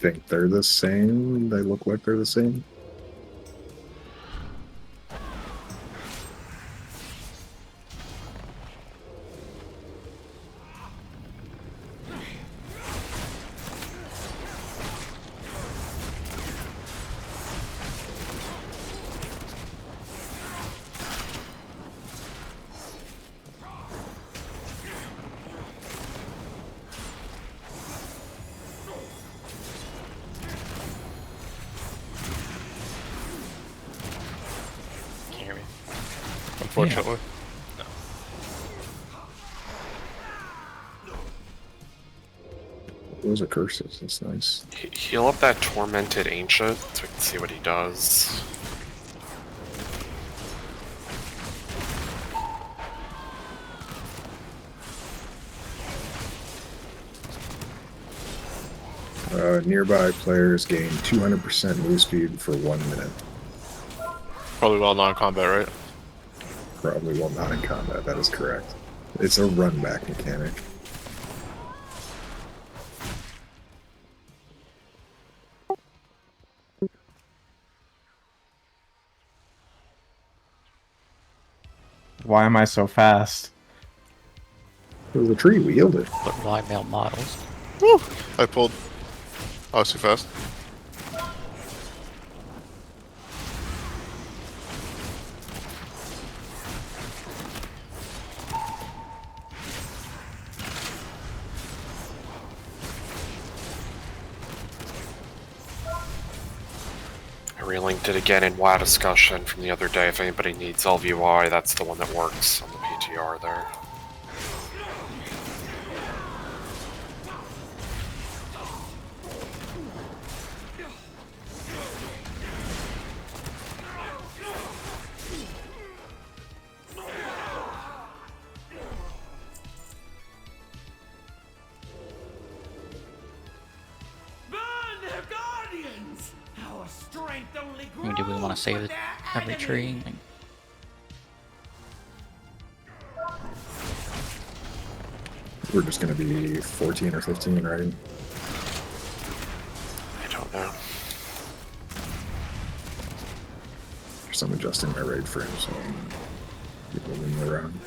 think they're the same. They look like they're the same. Can't hear me. Unfortunately. No. Those are curses. That's nice. Heal up that tormented ancient so we can see what he does. Nearby players gain 200% move speed for 1 minute. Probably while non-combat, right? Probably while not in combat. That is correct. It's a run back mechanic. Why am I so fast? It was a tree. We healed it. But why male models? Woo! I pulled. I was too fast. I relinked it again in WoW discussion from the other day. If anybody needs LVY, that's the one that works on the PTR there. I mean, do we want to save it every tree? Like, We're just going to be 14 or 15, right? I don't know. Because I'm adjusting my raid frame, so I'm keep moving around.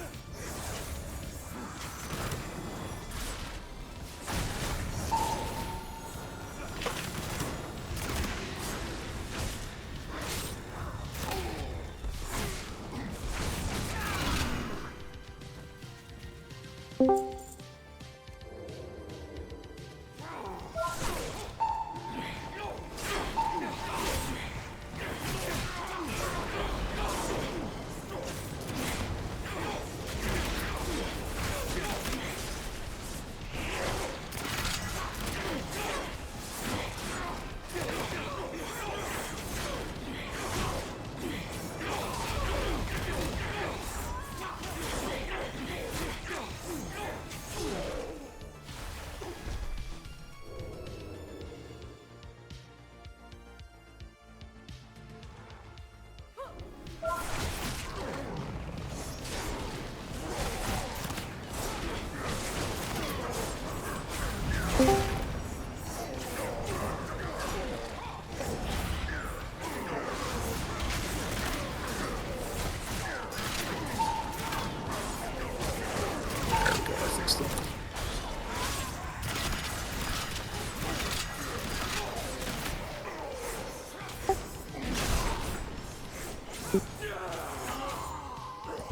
There we go, I fixed it.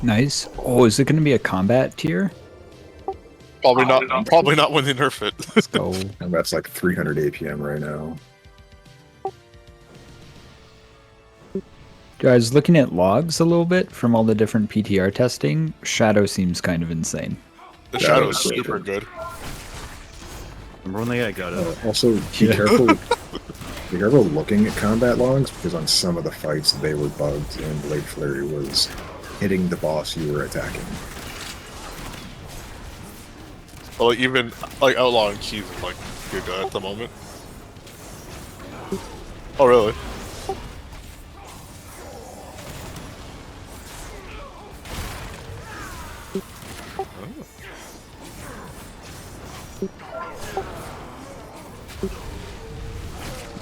Nice. Oh, is it going to be a combat tier? Probably not. Probably not when they nerf it. Let's go. And that's like 300 APM right now. Guys, looking at logs a little bit from all the different PTR testing, Shadow seems kind of insane. The Yeah, shadow that is was super good. Remember when they got it? Also, be careful. Be careful looking at combat logs, because on some of the fights they were bugged and Blade Flurry was hitting the boss you were attacking. But like even like Outlaw and Keys is like good at the moment. Oh really?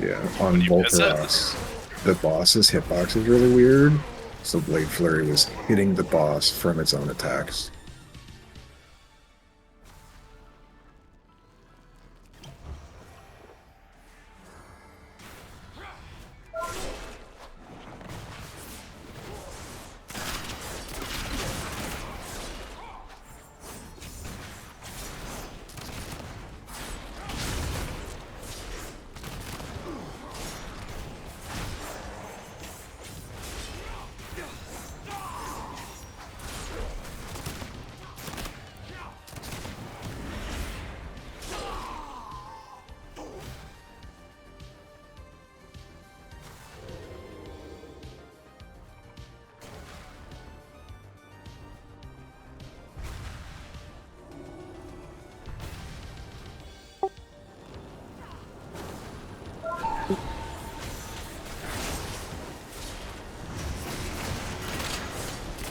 Yeah, on When you miss it? Volteros, the boss's hitbox is really weird. So Blade Flurry was hitting the boss from its own attacks.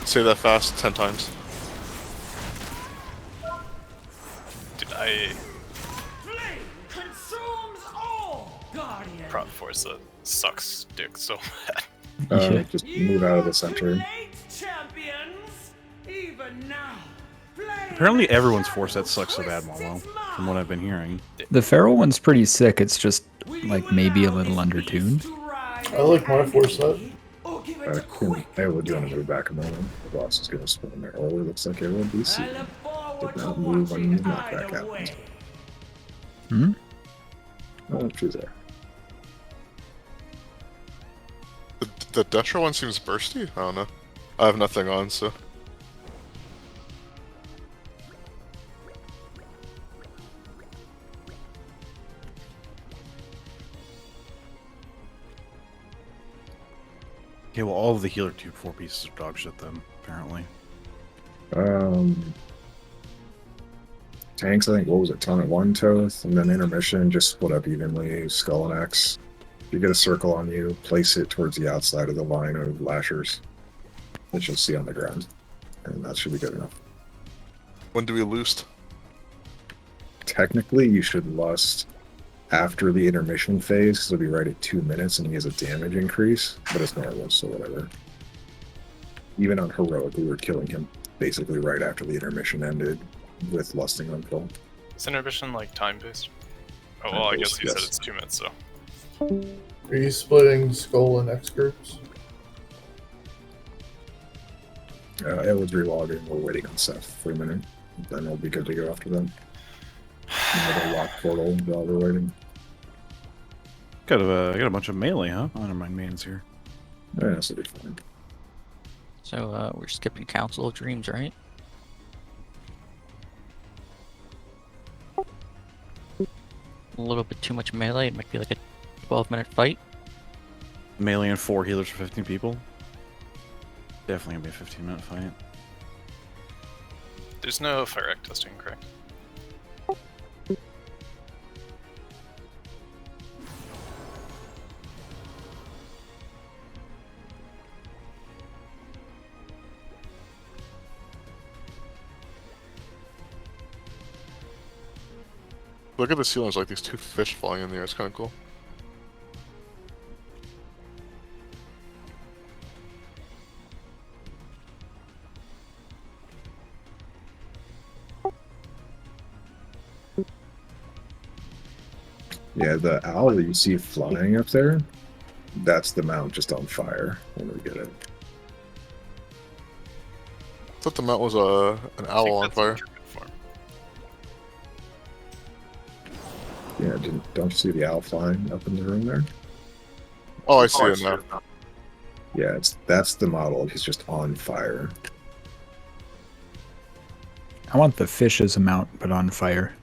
Say that fast 10 times. Dude, I Flame consumes all, Guardian. Prop Forza sucks dick so bad. Yeah. Just move out of the center. Late champions, even now. Flame Apparently and everyone's shadow force set sucks so bad, twist Momo, its from what I've been hearing. The feral one's pretty sick. It's just Will like you maybe a allow little this beast undertuned. to ride I like my force set. angrily, or give it a quick I would do want to move back a moment. The boss is going to spawn there. Oh, it looks like it will be I seen. look forward Did to not move when watching the knockback either way. happened. Hmm? Oh, she's there. The Detro one seems bursty? I don't know. I have nothing on, so. Okay, well, all of the healer tube 4 pieces are dog shit then, apparently. Tanks, I think, what was it? Ton at one Toth, and then intermission, just split up evenly, Skull and Axe. You get a circle on you, place it towards the outside of the line of lashers that you'll see on the ground. And that should be good enough. When do we loost? Technically, you should lust after the intermission phase, so it'll be right at 2 minutes, and he has a damage increase, but it's normal, so whatever. Even on Heroic, we were killing him basically right after the intermission ended with lusting on full. Is intermission like time based? Oh well, I guess Time-based, you said yes. it's 2 minutes, so. Are you splitting Skull and X groups? It was relogging. We're waiting on Seth for a minute. Then we'll be good to go after them. Another lock portal while we're waiting. Got a bunch of melee, huh? I don't mind mains here. Yeah, this will be fine. So we're skipping Council of Dreams, right? A little bit too much melee. It might be like a 12-minute fight. Melee and 4 healers for 15 people. Definitely gonna be a 15-minute fight. There's no fire act testing, correct? Look at the ceiling, there's like these 2 fish flying in there, it's kinda cool. Yeah, the owl that you see flying up there, that's the mount just on fire when we get it. I thought the mount was an I owl think on that's fire. in druid form. Yeah, don't you see the owl flying up in the room there? Oh, I see it now. Yeah, that's the model. He's just on fire. I want the fish as a mount, but on fire.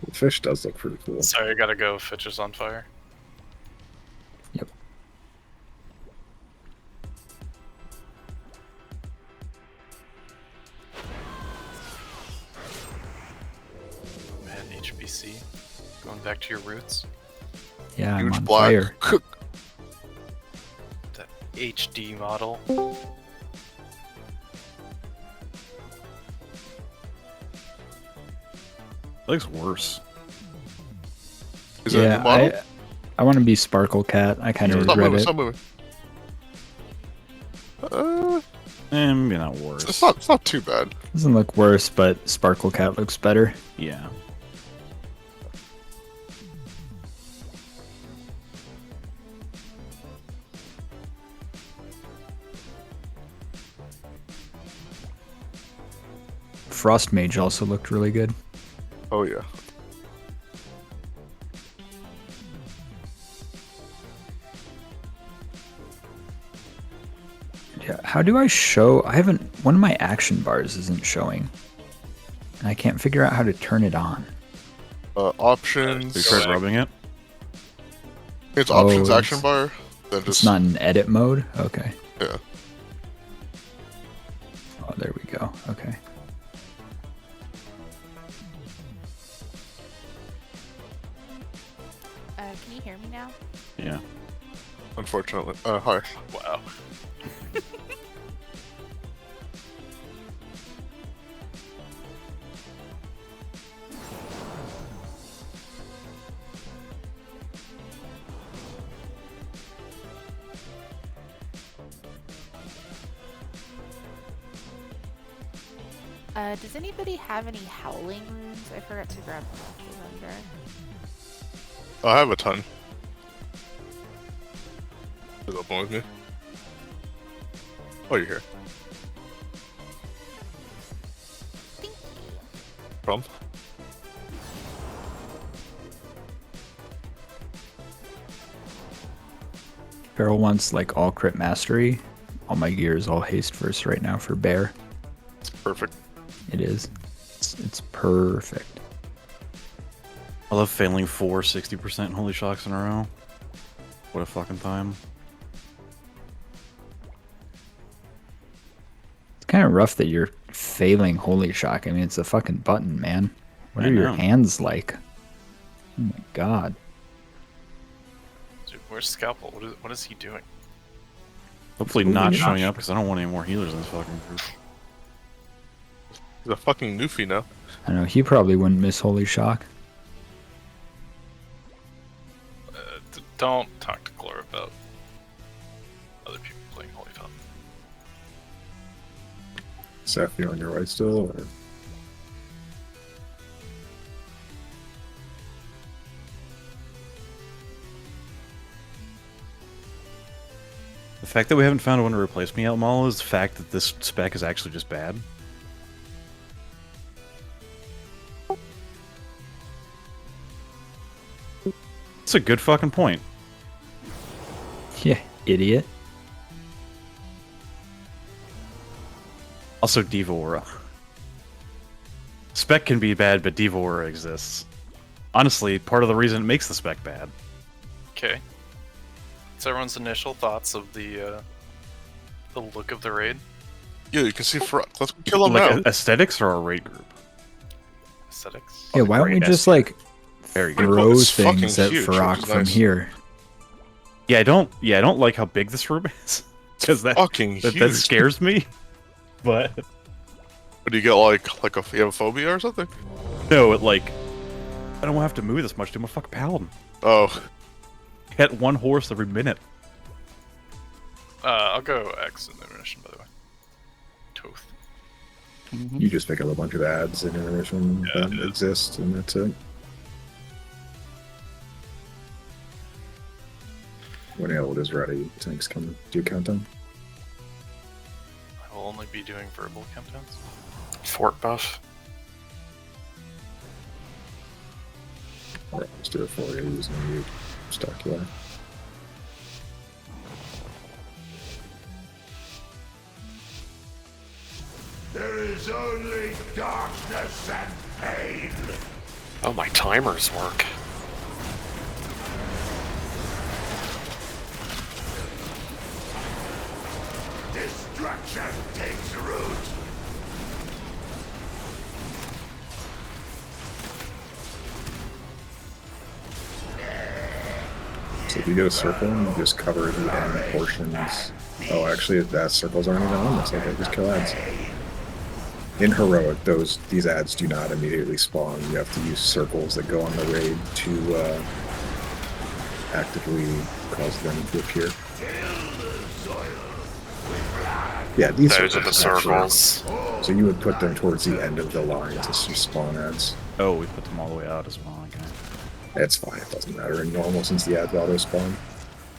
The fish does look pretty cool. Sorry, I gotta go. Fitch is on fire. Yep. Man, HBC. Going back to your roots. Yeah, I'm Huge on black. fire. That HD model. It looks worse. Is that a new model? I want to be Sparkle Cat. I kind of Stop regret moving, it. stop moving. Maybe not worse. It's not too bad. Doesn't look worse, but Sparkle Cat looks better. Yeah. Frost Mage also looked really good. Oh yeah. Yeah, how do I show? I haven't. One of my action bars isn't showing, and I can't figure out how to turn it on. Options. You tried rubbing it? It's options Oh, action bar. Then It's just not in edit mode. Okay. yeah. Oh, there we go. Okay. Can you hear me now? Yeah. Unfortunately. Hi. Wow. Does anybody have any howling runes? I forgot to grab them off the vendor. I have a ton. Is open with me? Oh, you're here. Thank you. From? Beryl wants like all crit mastery. All my gear is all haste first right now for Bear. It's perfect. It is. It's perfect. I love failing 4 60% holy shocks in a row. What a fucking time. It's kind of rough that you're failing Holy Shock. I mean, it's a fucking button, man. What I are your know. hands like? Oh my god. Dude, where's Scalpel? What is he doing? Hopefully Holy not gosh. showing up because I don't want any more healers in this fucking group. He's a fucking Newfie now. I know, he probably wouldn't miss Holy Shock. Don't talk to Glor about other people playing Holy Fountain. Seth, you on your way still? Or? The fact that we haven't found one to replace me, Mall, is the fact that this spec is actually just bad. It's a good fucking point. Yeah, idiot. Also, Diva Aura. Spec can be bad, but Diva Aura exists. Honestly, part of the reason it makes the spec bad. Okay. What's everyone's initial thoughts of the look of the raid? Yeah, you can see let's kill him Like now. aesthetics or a raid group? Aesthetics? Yeah, why don't we just like Very good. throw It's fucking things at huge, Farrakh which is from nice. here? Yeah, I don't like how big this room is. Because Fucking that huge. scares me. But But do you get like you have a phobia or something? no, it like I don't have to move this much. I'm a fucking paladin. Oh, Hit one horse every minute. I'll go X in the intermission, by the way. Toth. You just pick up a bunch of ads in intermission Yeah, that it is. exist, and that's it. When Elwood is ready, tanks come do countdown. I will only be doing verbal countdowns. Fort buff. Alright, let's do it for you using you stuck there. There is only darkness and pain. Oh, my timers work. Destruction takes root. So if you get a circle, you just cover the end portions. Oh, actually, that circles aren't even on this. Okay, just kill ads. In heroic, these ads do not immediately spawn. You have to use circles that go on the raid to actively cause them to appear. Yeah, these Those are the circles. So you would put them towards the end of the line to spawn ads. Oh, we put them all the way out as well. Okay. It's fine, it doesn't matter in normal since the ads auto spawn.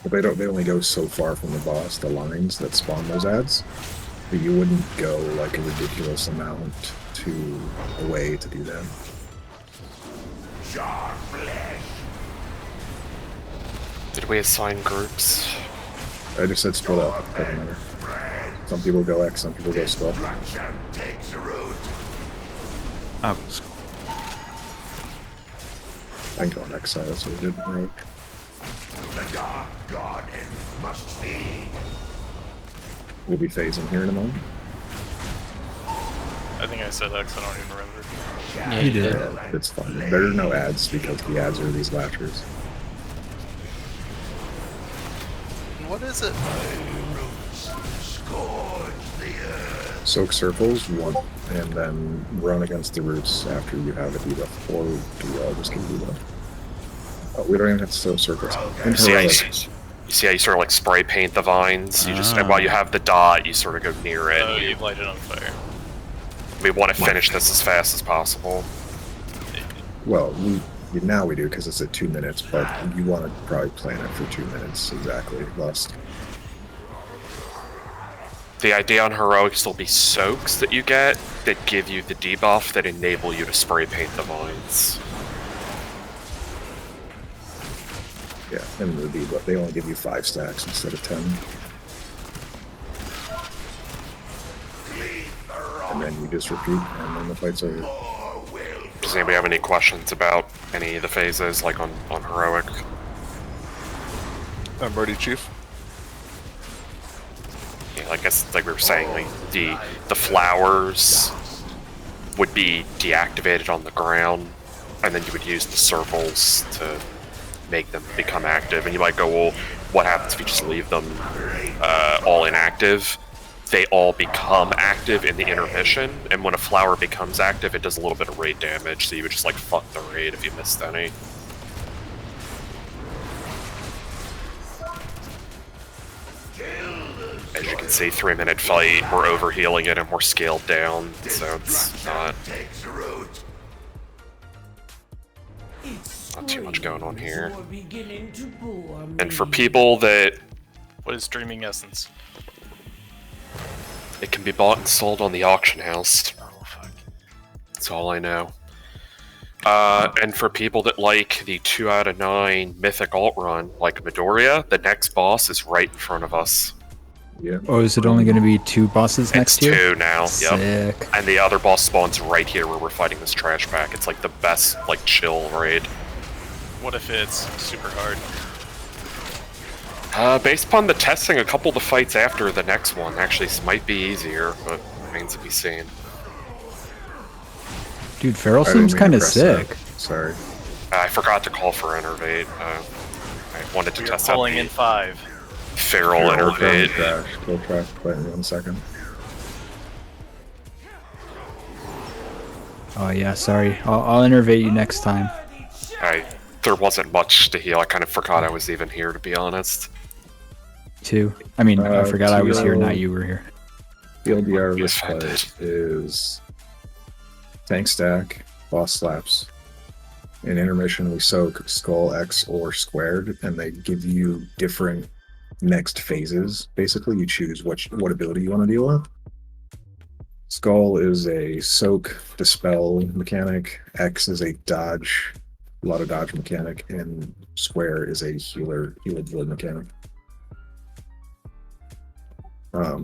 But they only go so far from the boss, the lines that spawn those ads. But you wouldn't go like a ridiculous amount away to do that. Did we assign groups? I just said split up, doesn't matter. Some people go X, some people go skull. I'll go skull. I can go on X side, that's what we did, right? The Dark Garden must feed. We'll be phasing here in a moment. I think I said X, I don't even remember. Yeah, You did. Yeah, it's fine. There are no ads because the ads are these latchers. What is it? Scourge the earth. Soak circles, one, and then run against the roots after you have a debuff. Or do we all just get a debuff? Oh, we don't even have to soak circles. In You see, heroic, you see how you sort of like spray paint the vines? You just, and while you have the dot, you sort of go near it. Oh, you light it on fire. We want to finish this as fast as possible. well, now we do because it's at 2 minutes, but you want to probably plan it for 2 minutes exactly. Last. The idea on heroic is there'll be soaks that you get that give you the debuff that enable you to spray paint the vines. Yeah, and the debuff, they only give you 5 stacks instead of 10. And then you just repeat, and then the fight's over. Does anybody have any questions about any of the phases, like on heroic? I'm ready, Chief. Yeah, I guess like we were saying, like the flowers would be deactivated on the ground, and then you would use the circles to make them become active. And you might go, well, what happens if you just leave them all inactive? They all become active in the intermission, and when a flower becomes active, it does a little bit of raid damage, so you would just like fuck the raid if you missed any. As you can see, 3-minute fight, we're overhealing it and we're scaled down, so it's not too much going on here. And for people that... What is Dreaming Essence? It can be bought and sold on the auction house. Oh, fuck. That's all I know. And for people that like the 2 out of 9 mythic alt run, like Midoriya, the next boss is right in front of us. Yeah. Oh, is it only going to be 2 bosses next It's year? 2 now, yep. Sick. And the other boss spawns right here where we're fighting this trash pack. It's like the best, like, chill raid. What if it's super hard? Based upon the testing, a couple of the fights after the next one actually might be easier, but remains to be seen. Dude, Feral I didn't seems mean to kind of press sick. that. Sorry. I forgot to call for Innervate. I wanted to We're test out calling the in 5. Feral Innervate. Crash. Kill track. Wait 1 second. Oh yeah, sorry. I'll innervate you next time. There wasn't much to heal. I kind of forgot I was even here, to be honest. Too. I mean, I forgot I was here, TL not you were here. TLDR of this Offended. fight is tank stack, boss slaps. In intermission, we soak skull X or squared, and they give you different next phases. Basically, you choose what ability you want to deal with. Skull is a soak, dispel mechanic. X is a dodge, a lot of dodge mechanic, and square is a healer blood mechanic.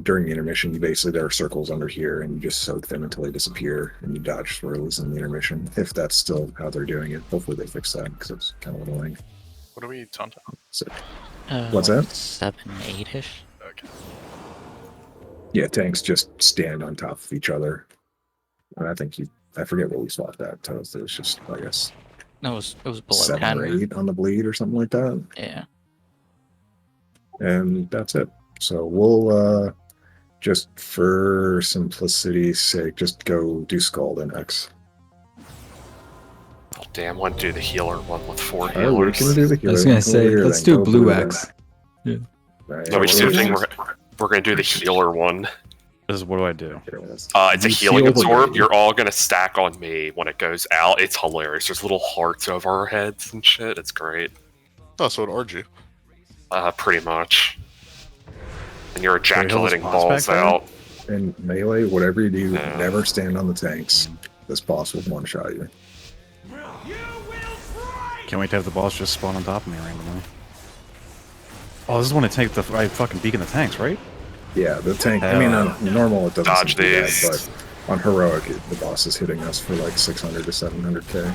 During the intermission, you basically, there are circles under here, and you just soak them until they disappear, and you dodge swirls in the intermission. If that's still how they're doing it, hopefully they fix that because it's kind of annoying. What are we taunting? So, what's that? 7, 8-ish. Okay. Yeah, tanks just stand on top of each other, and I think I forget what we swapped that to. It was just, I guess, No, it was below 7 10. or 8 on the bleed or something like that, Yeah. and that's it. So we'll just for simplicity's sake, just go do skull then X. Oh, damn, want to do the healer one with 4 Alright, we healers. can do the I healer. was gonna Come say, over here let's then. do Go blue then. X. Right, No, we just do what the do thing. we We're gonna do the healer one. This is what do I do? do? It's a You healing heal the absorb. baby. You're all gonna stack on me when it goes out. It's hilarious. There's little hearts over our heads and shit. It's great. Oh, so it RG. Pretty much. And you're Can we hold this ejaculating boss balls back there? out. In melee, whatever you do, Yeah. never stand on the tanks. This boss will one-shot you. Can't wait to have the boss just spawn on top of me randomly. Oh, this is when it takes the fucking beacon the tanks, right? Yeah, the tank. I mean, on normal it doesn't Dodge seem too bad, these. but on heroic, the boss is hitting us for like 600 to 700k.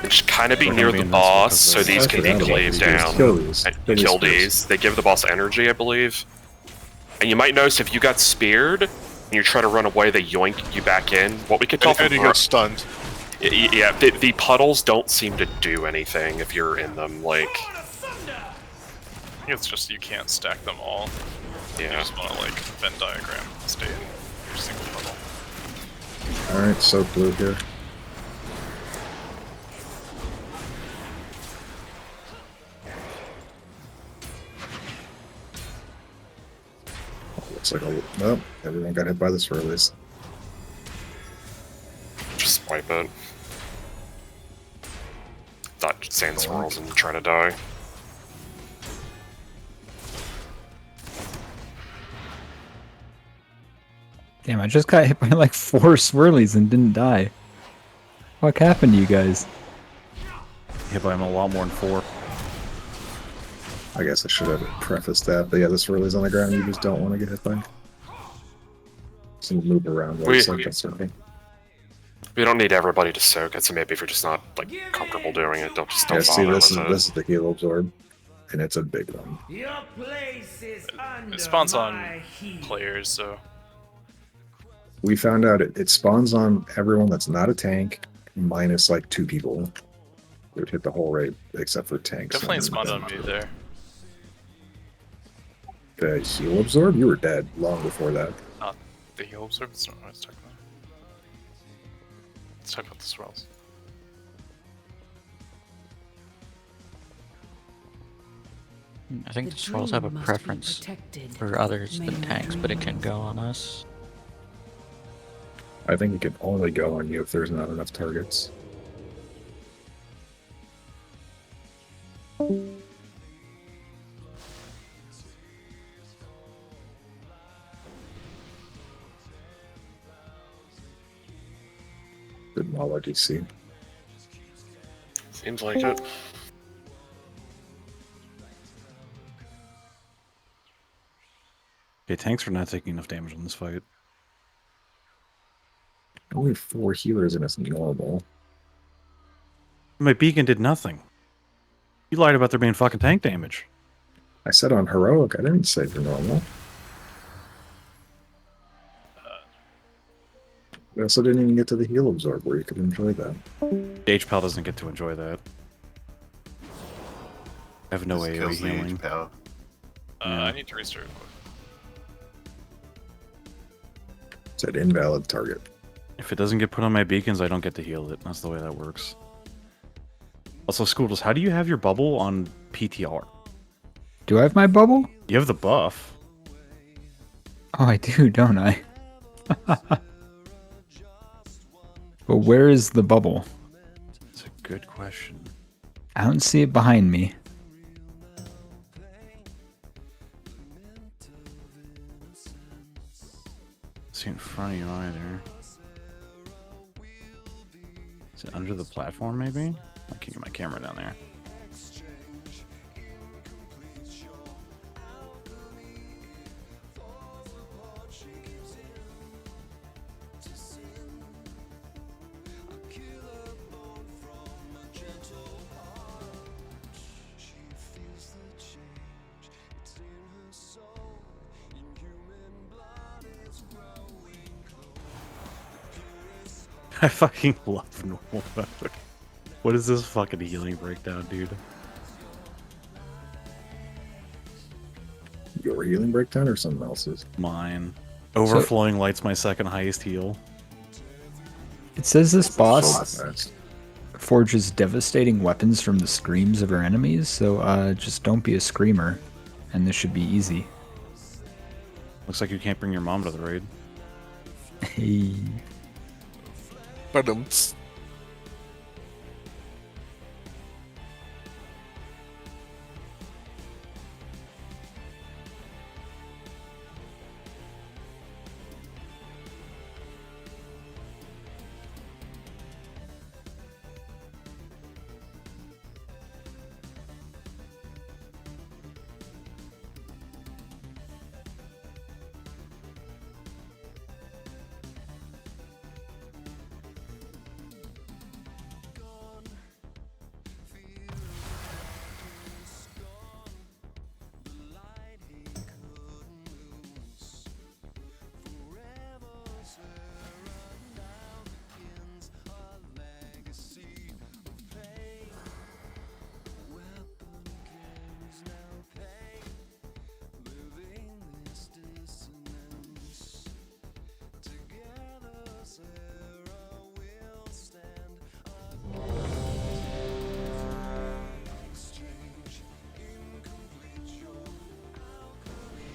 It should kind of be We're near gonna be the in this boss, because so of- these I can be forgot about cleaved these. down. Kill these. And Kill these kill first. these. They give the boss energy, I believe. And you might notice if you got speared and you try to run away, they yoink you back in. What we could tell And from you get stunned. yeah, the puddles don't seem to do anything if you're in them. Like, I think it's just you can't stack them all. You yeah. just want to like Venn diagram stay in your single puddle. Alright, so blue here. Looks like a. Well, everyone got hit by the swirlies. Just wipe it. Dodge sand swirls and try to die. Damn, I just got hit by like 4 swirlies and didn't die. What happened to you guys? Hit by him a lot more than 4. I guess I should have prefaced that, but yeah, the swirlies on the ground you just don't want to get hit by. So you move around while it's like a circle. We don't need everybody to soak it, so maybe if you're just not like comfortable doing it, don't Yeah, see, bother this is with this is the heal absorb, and it's a big one. It spawns on players, so We found out it spawns on everyone that's not a tank, minus like 2 people. It would hit the whole rate except for tanks. definitely and spawned then on me there. The heal absorb, you were dead long before that. Not the heal absorb. That's not what I was talking about. Let's talk about the swirls. I think the trolls have a preference for others than tanks, but it can go on us. I think it can only go on you if there's not enough targets. Good Mala DC. Seems like it. Okay, tanks are not taking enough damage in this fight. Only 4 healers and it's normal. My beacon did nothing. You lied about there being fucking tank damage. I said on heroic, I didn't say for normal. We also didn't even get to the heal absorb where you could enjoy that. HPAL doesn't get to enjoy that. I have no Just AoE kills the healing. HPAL. I need to restart real quick. Said invalid target. If it doesn't get put on my beacons, I don't get to heal it. That's the way that works. Also, Scoodles, how do you have your bubble on PTR? Do I have my bubble? You have the buff. Oh, I do, don't I? But where is the bubble? That's a good question. I don't see it behind me. See it in front of you either. Is it under the platform, maybe? I can get my camera down there. I fucking love normal mode. What is this fucking healing breakdown, dude? Your healing breakdown or someone else's? Mine. Overflowing light's my second highest heal. It says this boss. Nice. forges devastating weapons from the screams of her enemies, so just don't be a screamer, and this should be easy. Looks like you can't bring your mom to the raid. Hey. Badumts.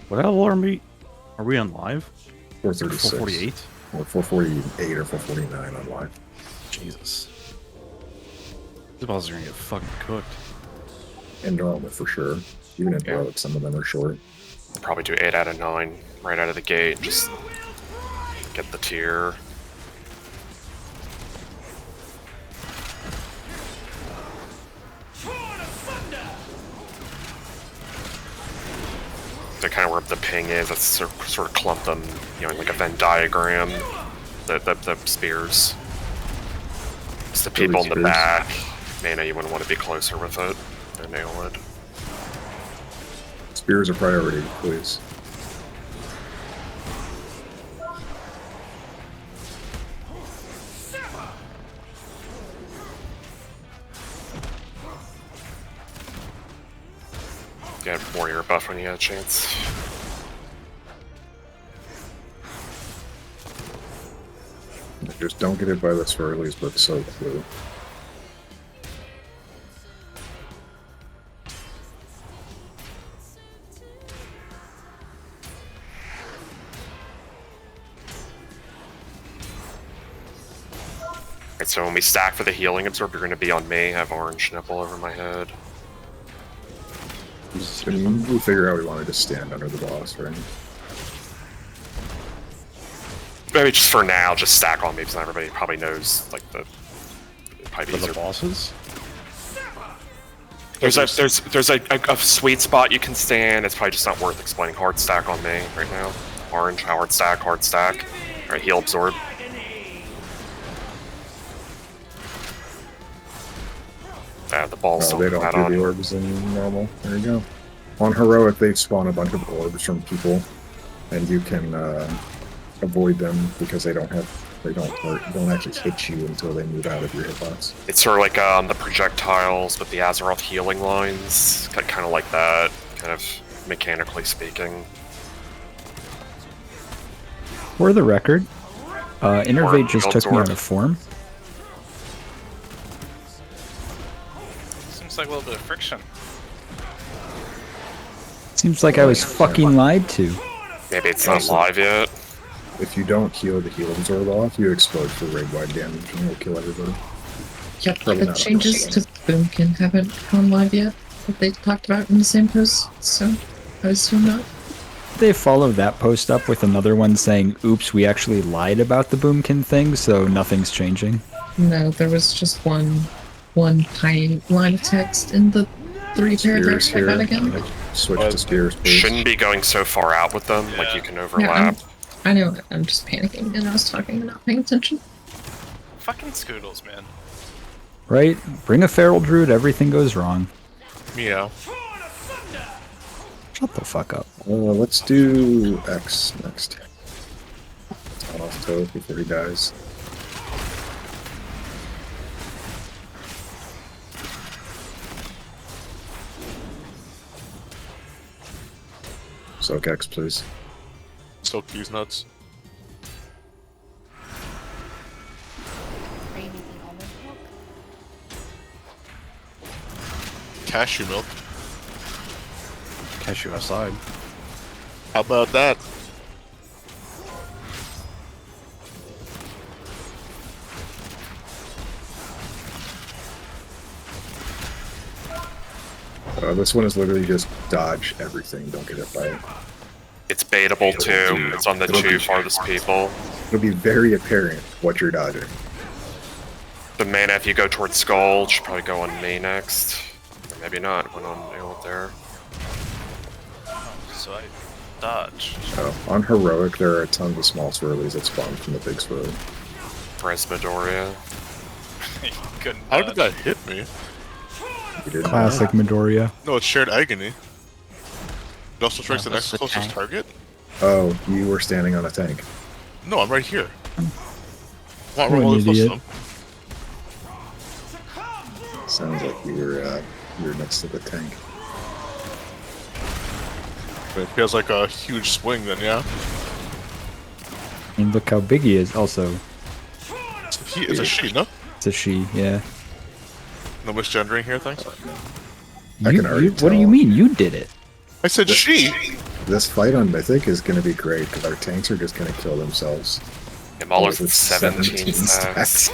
What level are we? Are we on live? 436. 448? Or 448 or 449 on live. Jesus. These bosses are gonna get fucking cooked. And normal for sure. Even in heroic, some of them are short. Probably do 8 out of 9 right out of the gate. Just get the tier. They're kind of where the ping is. That's sort of clump them, you know, in like a Venn diagram. The spears. It's the people in the back. Mana, you wouldn't want to be closer with it. They nail it. Spears are priority, please. Get warrior buff when you get a chance. Just don't get hit by the swirlies, but so blue. Alright, so when we stack for the healing absorb, you're going to be on me. I have orange nipple over my head. We'll figure out we want to just stand under the boss, right? Maybe just for now, just stack on me because not everybody probably knows like the The bosses? There's a sweet spot you can stand. It's probably just not worth explaining. Hard stack on me right now. Orange, hard stack, hard stack. Alright, heal absorb. Yeah, the ball's still They don't right do on. the orbs in normal. There you go. On heroic, they spawn a bunch of orbs from people, and you can avoid them because they don't actually hit you until they move out of your hitbox. It's sort of like the projectiles with the Azeroth healing lines, kind of like that, kind of mechanically speaking. For the record, Innervate just took me out of form. Seems like a little bit of friction. Seems like I was fucking lied to. Maybe it's not live yet. If you don't heal the heal absorb off, you explode for raid-wide damage and it'll kill everybody. Yep, Probably the not changes on to Boomkin haven't gone live yet that they talked about in the same post, so I assume not. They followed that post up with another one saying, oops, we actually lied about the Boomkin thing, so nothing's changing. No, there was just one tiny line of text in the 3 paragraphs I got again. Switch to spears, please. Shouldn't be going so far out with them, like you can overlap. I know, I'm just panicking and I was talking and not paying attention. Fucking Scoodles, man. Right? Bring a feral druid, everything goes wrong. Meow. Shut the fuck up. Let's do X next. On off Toad before he dies. Soak X, please. Soak these nuts. Are you making almond milk? cashew milk. Cashew outside. How about that? This one is literally just dodge everything. Don't get hit by it. It's baitable too. It's on the two farthest people. It'll be very apparent what you're dodging. The mana, if you go towards Skull, should probably go on me next. Or maybe not, went on Ailith there. So I dodge. On Heroic, there are tons of small swirlies that spawn from the big swirly. Presbydoria. Couldn't How dodge. did that hit me? You didn't Classic Midoriya. No, it's shared agony. It also strikes Yeah, the next what's the closest tank? target? Oh, you were standing on a tank. No, I'm right here. Not You're an really close to idiot. them. Sounds like you were next to the tank. But it feels like a huge swing then, yeah? And look how big he is. Also, It's a she, no? it's a she. Yeah. No misgendering here, thanks. I can already What do you tell. mean? You did it. I said she! This fight on Mythic is going to be great because our tanks are just going to kill themselves. Mauler's With with 17 stacks.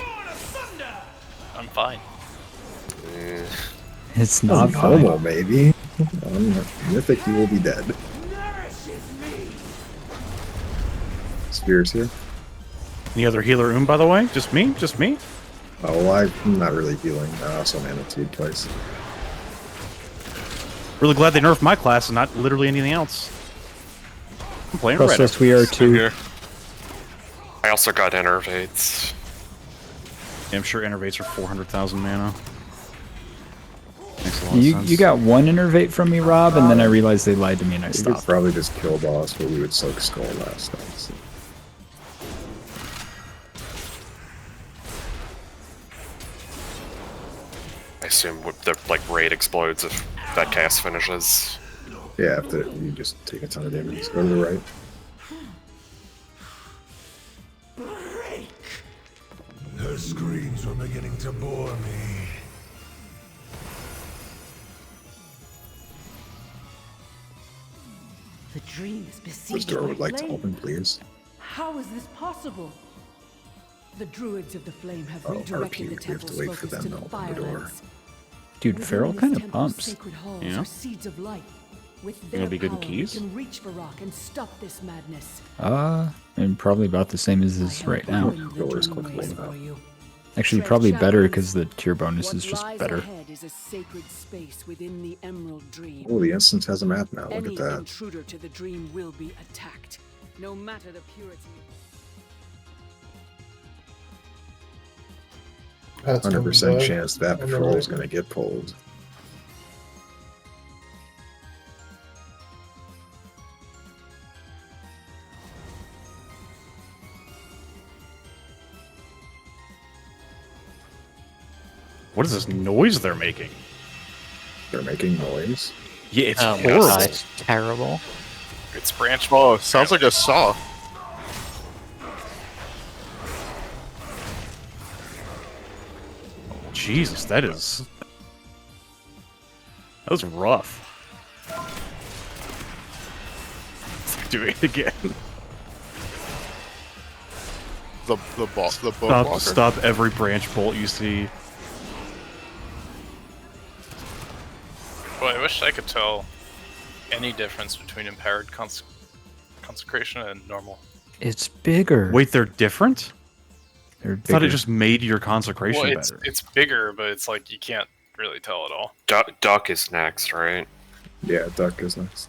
I'm fine. Eh, It's not Normal, fun. maybe. Mythic, you will be dead. Spears here. Any other healer by the way? Just me? Just me? Oh, well, I'm not really healing. I also Manitude twice. Really glad they nerfed my class and not literally anything else. I'm playing red. Process we are Same too. here. I also got Innervates. Yeah, I'm sure Innervates are 400,000 mana. Makes a lot of You sense. you got one innervate from me, Rob, and then I realized they lied to me and I We could stopped. probably just kill boss, but we would soak skull last time. So. I assume the raid explodes if that cast finishes. Yeah, after you just take a ton of damage. Go to the right. Her screams were beginning to bore me. The dream is This besieged door by would like to flame. open, please. How is this possible? The druids of the flame have Oh, redirected RP, the we have to temple's wait for focus them to to the open the door. firelands. Dude, Feral Within kind this of temple's pumps. sacred halls Yeah. are seeds of light. With Think their it'll be good in power, keys? we can reach Varrock and stop this madness. And probably about the same as this right now. Doors quickly. Actually, Tread probably better shadows. because the tier bonus What is just lies better. ahead is a sacred space within the Emerald Dream. Oh, the instance has a map now. Look Any at that. intruder to the dream will be attacked, no matter the purity. Pat's 100% coming by. chance that On the patrol is right. going to get pulled. What is this noise they're making? They're making noise. Yeah, it's Oh my horrible. god, it's terrible. It's branch. Oh, it sounds like a saw. Jesus, that is... That was rough. Doing it again. The boss, the bone walker. Stop every branch bolt you see. Boy, I wish I could tell any difference between empowered consecration and normal. It's bigger. Wait, they're different? They're I thought it bigger. just made your consecration Well, it's better. it's bigger, but it's like you can't really tell at all. Duck is next, right? Yeah, Duck is next.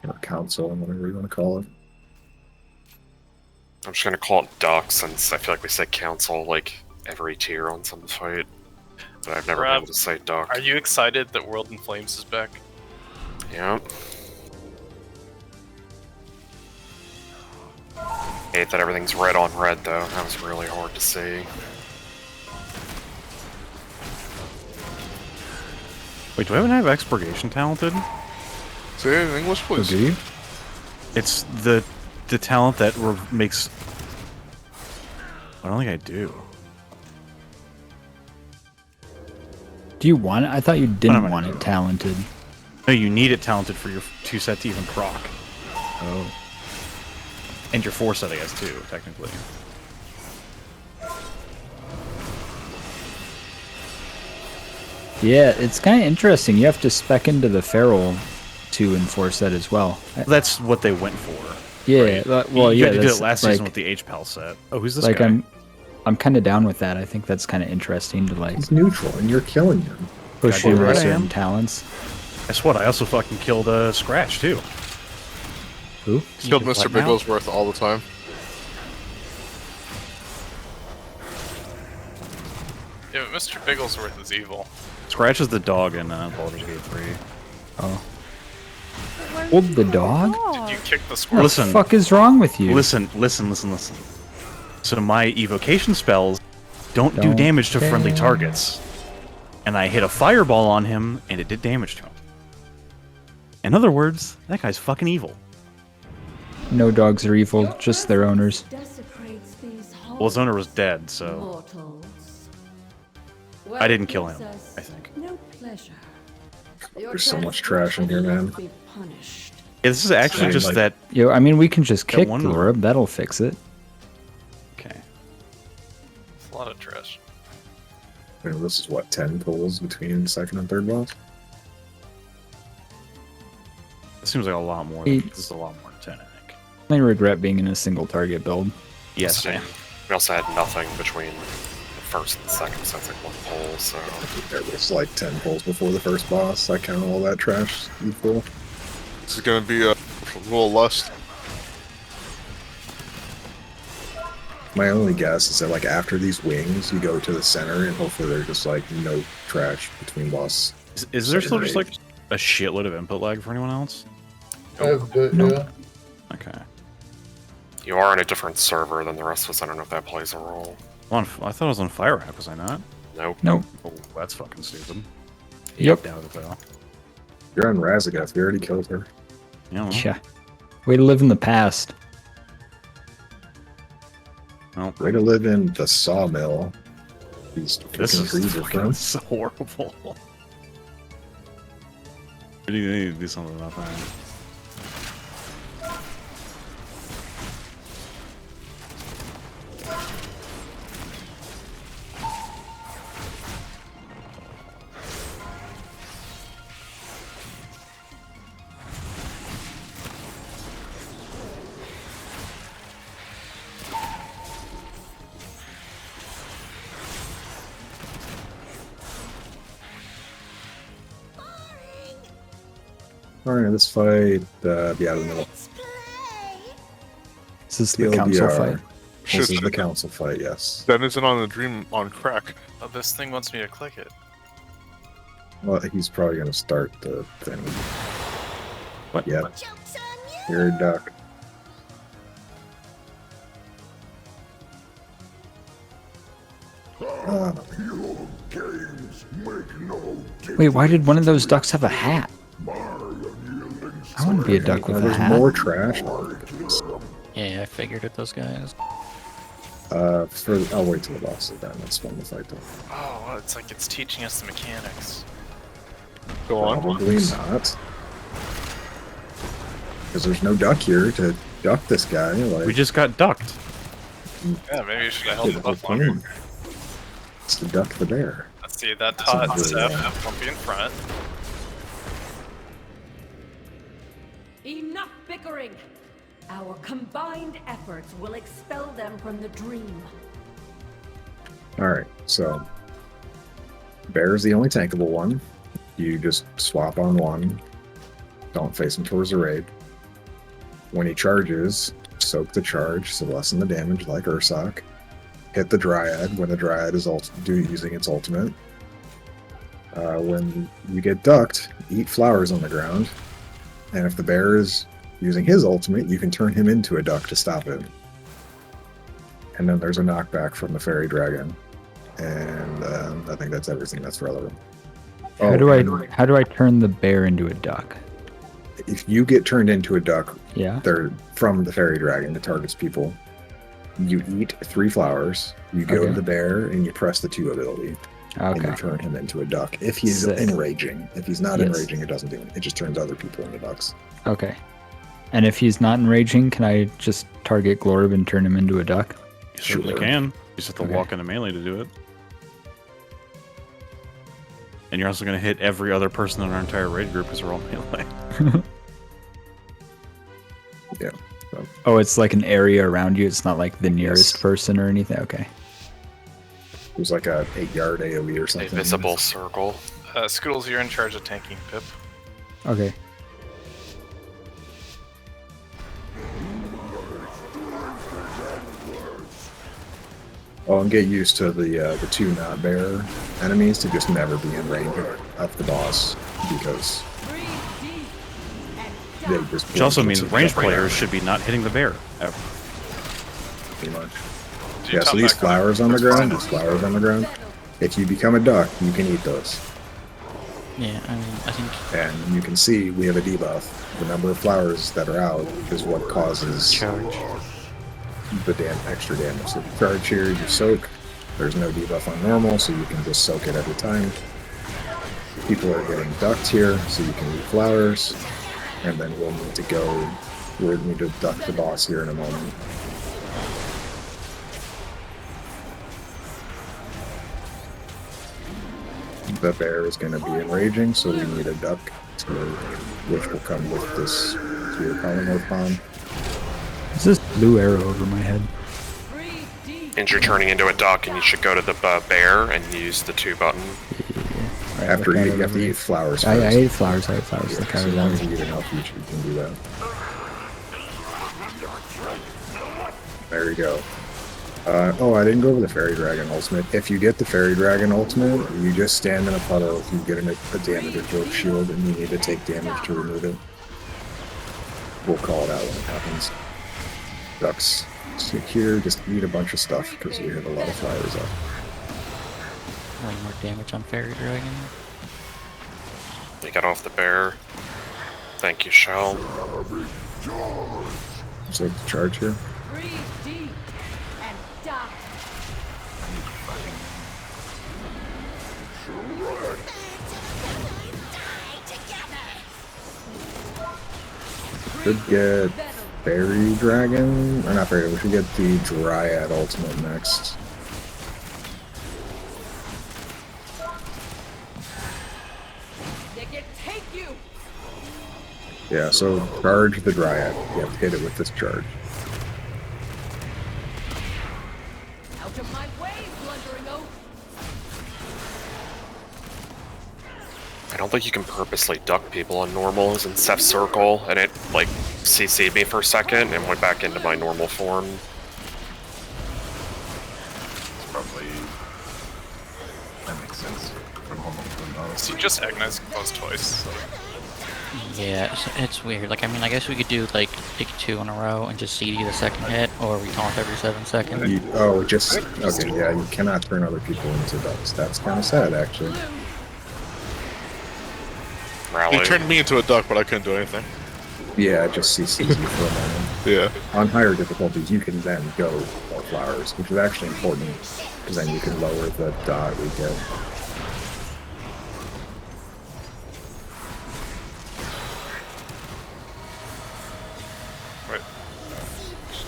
Or Council, whatever you want to call it. I'm just gonna call it Duck since I feel like we say Council like every tier on some fight. But I've never been Rob, able to say Duck. Are you excited that World in Flames is back? Yeah. Hate that everything's red on red though. That was really hard to see. Wait, do I even have Expurgation talented? Say it in English, Oh, please. do you? It's the talent that makes... I don't think I do. Do you want it? I thought you didn't want it talented. No, you need it talented for your 2 set to even proc. Oh. And your 4 set, I guess, too, technically. Yeah, it's kind of interesting. You have to spec into the feral 2 and 4 set as well. That's what they went for. Yeah, right? well, you yeah. did it last season like, with the H-Pal set. Oh, who's this like guy? I'm kind of down with that. I think that's kind of interesting to like. He's neutral, and you're killing him. Push you with certain talents. Guess what? I also fucking killed Scratch too. Who? Killed Mr. Bigglesworth all the time. Yeah, but Mr. Bigglesworth is evil. Scratch is the dog in Baldur's Gate 3. Oh. Hold the dog? Did you kick the squirrel? What the fuck is wrong with you? Listen. So my evocation spells don't do damage to friendly targets. And I hit a fireball on him, and it did damage to him. In other words, that guy's fucking evil. No dogs are evil, just their owners. Well, his owner was dead, so... I didn't kill him, I think. There's so much trash in here, man. Yeah, this is actually just that... Yo, I mean, we can just kick one Lorb. That'll fix it. Okay. It's a lot of trash. And this is what, 10 pulls between second and third boss? It seems like a lot more. This is a lot more than 10, I think. I regret being in a single target build. Yes, we also had nothing between the first and second, so it's like 1 pull, so... There was like 10 pulls before the first boss. I count all that trash equal. This is gonna be a little lust. My only guess is that like after these wings, you go to the center and hopefully there's just like no trash between boss. Is there still just like a shitload of input lag for anyone else? Yeah. Okay. You are on a different server than the rest of us. I don't know if that plays a role. I thought I was on Fire Hack, was I not? Nope. Nope. Oh, that's fucking stupid. Yep. Doubt it, though. You're on Razagath. We already killed her. Yeah. Way to live in the past. Nope. Way to live in the sawmill. These This freaking is trees are fucking from. so horrible. We need to do something about that. Alright, let's fight be out of the middle. Is this the council fight? This is the council fight, yes. That isn't on the dream on crack. Oh, this thing wants me to click it. Well, he's probably going to start the thing. What? Yep. You're a duck. Wait, why did one of those ducks have a hat? I want to be a duck with a There's hat. more trash. Yeah, I figured it, those guys. I'll wait till the boss is done. That's fun to fight though. Oh, well, it's like it's teaching us the mechanics. Go on. Probably not. Because there's no duck here to duck this guy. Like, We just got ducked. Yeah, maybe you should have held the it whole up longer. plan. It's to duck the bear. Let's see, that Todd That's Steph, really that won't be in front. Enough bickering! Our combined efforts will expel them from the dream. Alright, so bear is the only tankable one. You just swap on one. Don't face him towards the raid. When he charges, soak the charge, so lessen the damage like Ursoc. Hit the Dryad when the Dryad is using its ultimate. When you get ducked, eat flowers on the ground. And if the bear is using his ultimate, you can turn him into a duck to stop him. And then there's a knockback from the fairy dragon. And I think that's everything that's relevant. How do I turn the bear into a duck? If you get turned into a duck, Yeah. they're from the fairy dragon that targets people. You eat 3 flowers, you go to Okay. the bear, and you press the 2 ability. and you Okay. turn him into a duck. If he's Sick. enraging. If he's not Yes. enraging, it doesn't do it. It just turns other people into ducks. Okay. And if he's not enraging, can I just target Glorb and turn him into a duck? You certainly Sure. can. You just have to Okay. walk into melee to do it. And you're also going to hit every other person in our entire raid group because we're all melee. Yeah. So, Oh, it's like an area around you. It's not like the nearest Yes. person or anything. Okay. it was like a 8-yard AoE or A something. visible circle. Scoodles, you're in charge of tanking Pip. Okay. Oh, and get used to the two not bear enemies to just never be in range of the boss because they just. Which also means blink ranged jump right players out, should be not hitting the bear ever. pretty much. Do you Yeah, so top these that flowers on the ground, if you become a duck, you can eat those. Yeah, I mean, I think And you can see we have a debuff. The number of flowers that are out is what causes charge. the extra damage. So if you charge here, you soak. There's no debuff on normal, so you can just soak it every time. People are getting ducked here, so you can eat flowers. And then we'll need to duck the boss here in a moment. The bear is going to be enraging, so we need a duck, which will come with this spear polymorph bomb. Is this blue arrow over my head? And you're turning into a duck, and you should go to the bear and use the 2 button. Right, After look you at it have over to here. eat flowers I first. ate flowers. I ate flowers. Yeah, Look so how as long as long. you eat enough each, you can do that. There you go. Oh, I didn't go over the Fairy Dragon Ultimate. If you get the Fairy Dragon Ultimate, you just stand in a puddle if you get a damage absorb shield and you need to take damage to remove it. We'll call it out when it happens. Ducks, stick here, just eat a bunch of stuff because we have a lot of flowers up. Way more damage on Fairy Dragon. You got off the bear. Thank you, Shell. So charge here. Breathe deep and die. Should get Fairy Dragon, or not Fairy. We should get the Dryad Ultimate next. They can take you. Yeah, so charge the Dryad. You have to hit it with this charge. Out of my way, blundering oaf. I don't think you can purposely duck people on normals in Ceph's circle, and it, like, CC'd me for a second and went back into my normal form. It's probably... That makes sense. From home So you just agonize close twice. So. Yeah, it's weird. Like, I mean, I guess we could do, like, take 2 in a row and just CD the second hit, or we taunt every 7 seconds. Okay, yeah, you cannot turn other people into ducks. That's kind of sad, actually. He turned me into a duck, but I couldn't do anything. Yeah, it just CCs you for a moment. Yeah. On higher difficulties, you can then go more flowers, which is actually important, because then you can lower the dot we get. Right.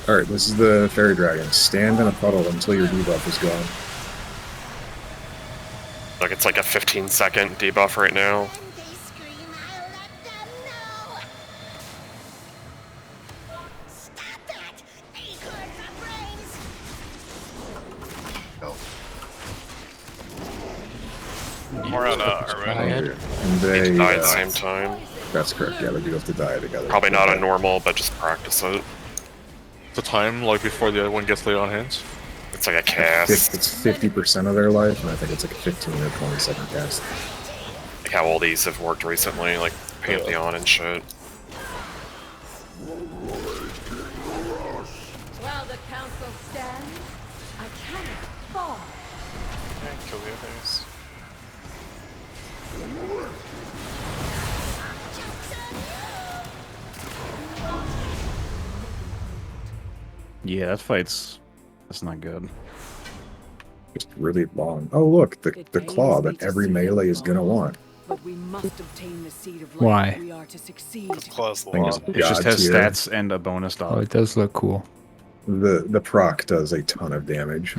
Alright, this is the Fairy Dragon. Stand in a puddle until your debuff is gone. Like, it's like a 15-second debuff right now. More on Armin. And they die at the same time. That's correct, yeah, they do have to die together. Probably not a normal, but just practice it. The time, like, before the other one gets laid on hands? It's like a cast. It's 50% of their life, and I think it's like a 15 or 20-second cast. Like how all these have worked recently, like Pantheon and shit. While the council stands, I cannot fall. Yeah, kill the others. Yeah, that fight's... That's not good. Just really long. Oh look, the claw that every melee is gonna want. But we must obtain the seed of life Why? if we are to succeed. Claws the Thing law. is It just God has tier. stats and a bonus Oh, dot. it does look cool. The proc does a ton of damage.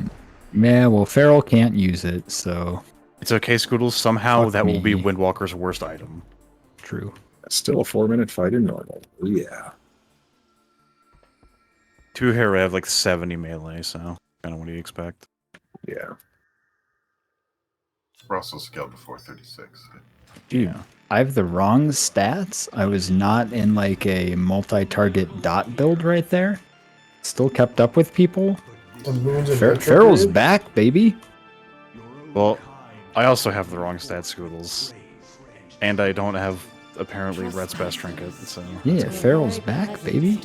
Yeah, well, Feral can't use it, so It's okay, Scoodles. Somehow Fuck that will be me. Windwalker's worst item. true. That's still a 4-minute fight in normal. Oh, yeah. 2 hair have like 70 melee, so kind of what do you expect? Yeah. We're also scaled to 436. Dude, Yeah. I have the wrong stats. I was not in like a multi-target dot build right there. Still kept up with people. The moon's in Feral's retrograde? back, baby. Well, I also have the wrong stat, Scoodles. And I don't have, apparently, Rhett's best trinket, so... Yeah, Feral's back, baby.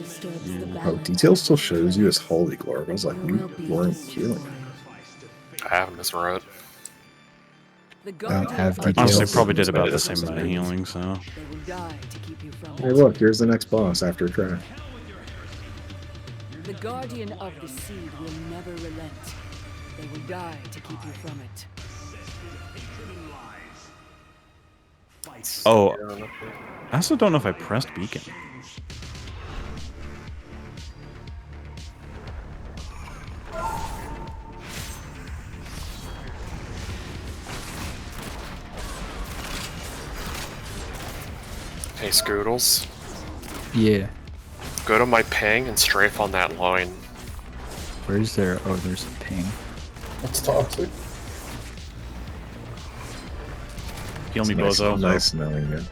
Oh, detail still shows you as Holy Glory. I was like, you weren't healing. I have misread. I don't have details. Honestly, probably did about the same amount of healing, so... They will die to keep you from Hey, it. look, here's the next boss after Trash. The guardian of the seed will never relent. They will die to keep you from it. Oh, I also don't know if I pressed Beacon. Hey, Scoodles. Yeah. Go to my ping and strafe on that line. Where's there? Oh, there's a ping. That's toxic. Heal me, Nice, Bozo. nice knowing you.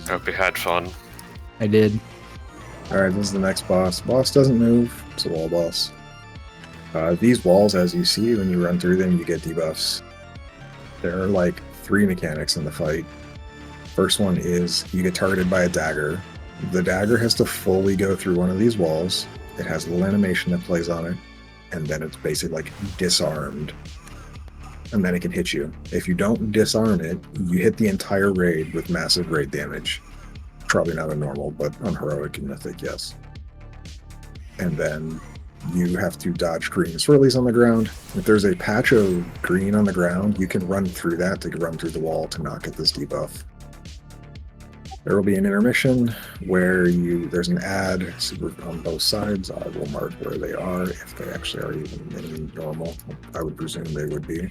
Hope you had fun. I did. Alright, this is the next boss. Boss doesn't move. It's a wall boss. These walls, as you see, when you run through them, you get debuffs. There are like 3 mechanics in the fight. First one is you get targeted by a dagger. The dagger has to fully go through one of these walls. It has a little animation that plays on it, and then it's basically like disarmed. And then it can hit you. If you don't disarm it, you hit the entire raid with massive raid damage. Probably not on normal, but on heroic and mythic, yes. And then you have to dodge green swirlies on the ground. If there's a patch of green on the ground, you can run through that to run through the wall to not get this debuff. There will be an intermission where there's an ad on both sides. I will mark where they are, if they actually are even in normal. I would presume they would be.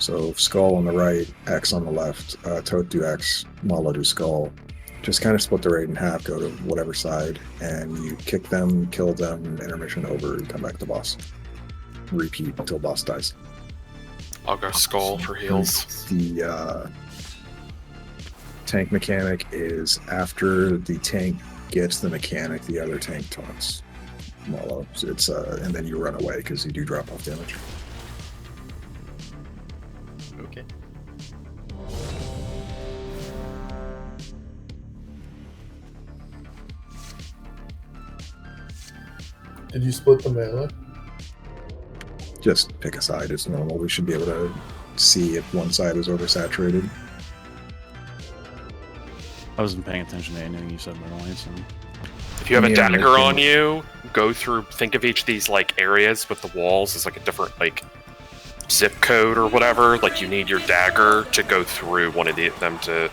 So skull on the right, X on the left, Toad do X, Mala do skull. Just kind of split the raid in half, go to whatever side, and you kick them, kill them, intermission over, and come back to boss. Repeat until boss dies. I'll go skull for heals. The tank mechanic is after the tank gets the mechanic, the other tank taunts Mala. So it's and then you run away because you do drop off damage. Okay. Did you split the melee? Just pick a side as normal. We should be able to see if one side is oversaturated. I wasn't paying attention to anything you said, by the way, so... If you have a Yeah, dagger okay. on you, go through, think of each of these, like, areas with the walls as, like, a different, like, zip code or whatever. Like, you need your dagger to go through one of them to,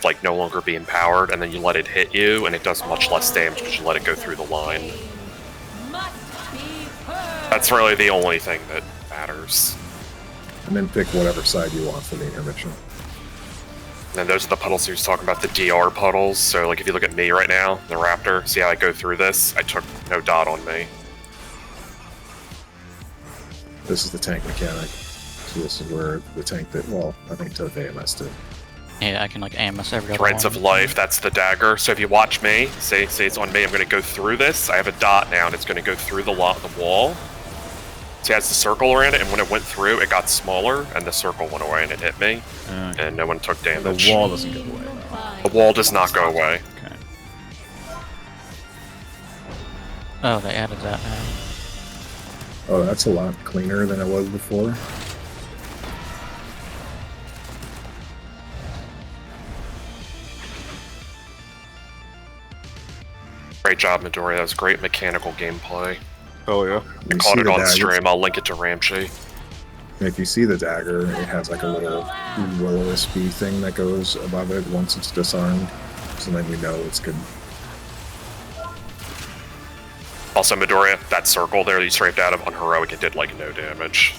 like, no longer be empowered, and then you let it hit you, and it does much less damage because you let it go through the line. That's really the only thing that matters. And then pick whatever side you want for the intermission. And those are the puddles he was talking about, the DR puddles. So, like, if you look at me right now, the Raptor, see how I go through this? I took no dot on me. This is the tank mechanic. So this is where the tank that, well, I think Toad AMS did. Yeah, I can like AMS every other Threads one. of Life, that's the dagger. So if you watch me, say it's on me, I'm going to go through this. I have a dot now, and it's going to go through the wall. So it has the circle around it, and when it went through, it got smaller, and the circle went away, and it hit me. And no one took damage. The wall doesn't go away, though. The wall does not go away. Okay. Oh, they added that now. Oh, that's a lot cleaner than it was before. Great job, Midori. That was great mechanical gameplay. Oh yeah. I caught it on stream. I'll link it to Ramsey. If you see the dagger, it has like a little will-o-wisp thing that goes above it once it's disarmed, so then you know it's good. Also, Midoriya, that circle there that you scraped out of on heroic, it did like no damage.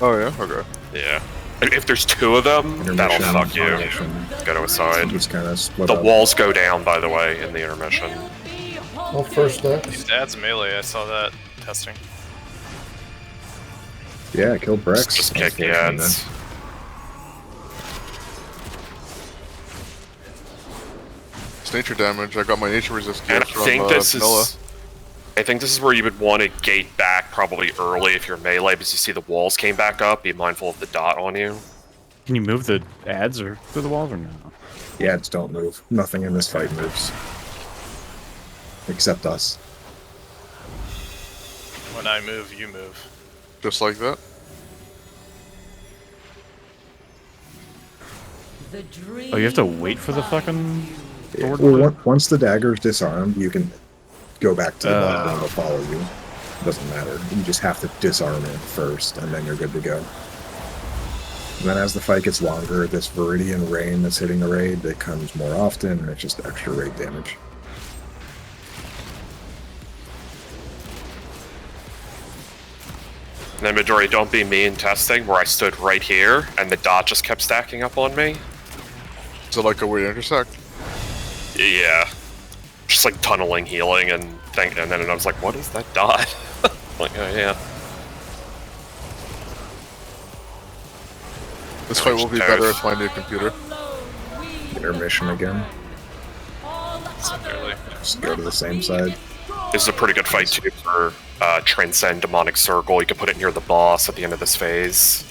Oh yeah. Okay. Yeah. If there's two of them, that'll fuck you. Go to a side. Just kind of split The up. walls go down, by the way, in the intermission. Well, first next. It adds melee. I saw that testing. Yeah, kill Brex. Just kick the unfortunately, ads. It's nature damage. I got my nature resist And gear I from think this vanilla. is. I think this is where you would want to gate back probably early if you're melee, because you see the walls came back up. Be mindful of the dot on you. Can you move the ads or through the walls or no? The ads don't move. Nothing in this fight moves. Except us. When I move, you move. Just like that. Oh, you have to wait for the fucking Yeah. sword Well, to- once the dagger's disarmed, you can go back to the button and it'll follow you. It doesn't matter. You just have to disarm it first, and then you're good to go. And then as the fight gets longer, this Viridian rain that's hitting the raid, it comes more often, and it's just extra raid damage. And then Midori, don't be me in testing, where I stood right here, and the dot just kept stacking up on me. Is it like a weird intersect? Yeah. Just like tunneling, healing, and then I was like, what is that dot? Like, oh yeah. This fight will be better with my new computer. Intermission again. Really. Just go to the same side. This is a pretty good fight too for Transcend Demonic Circle. You can put it near the boss at the end of this phase.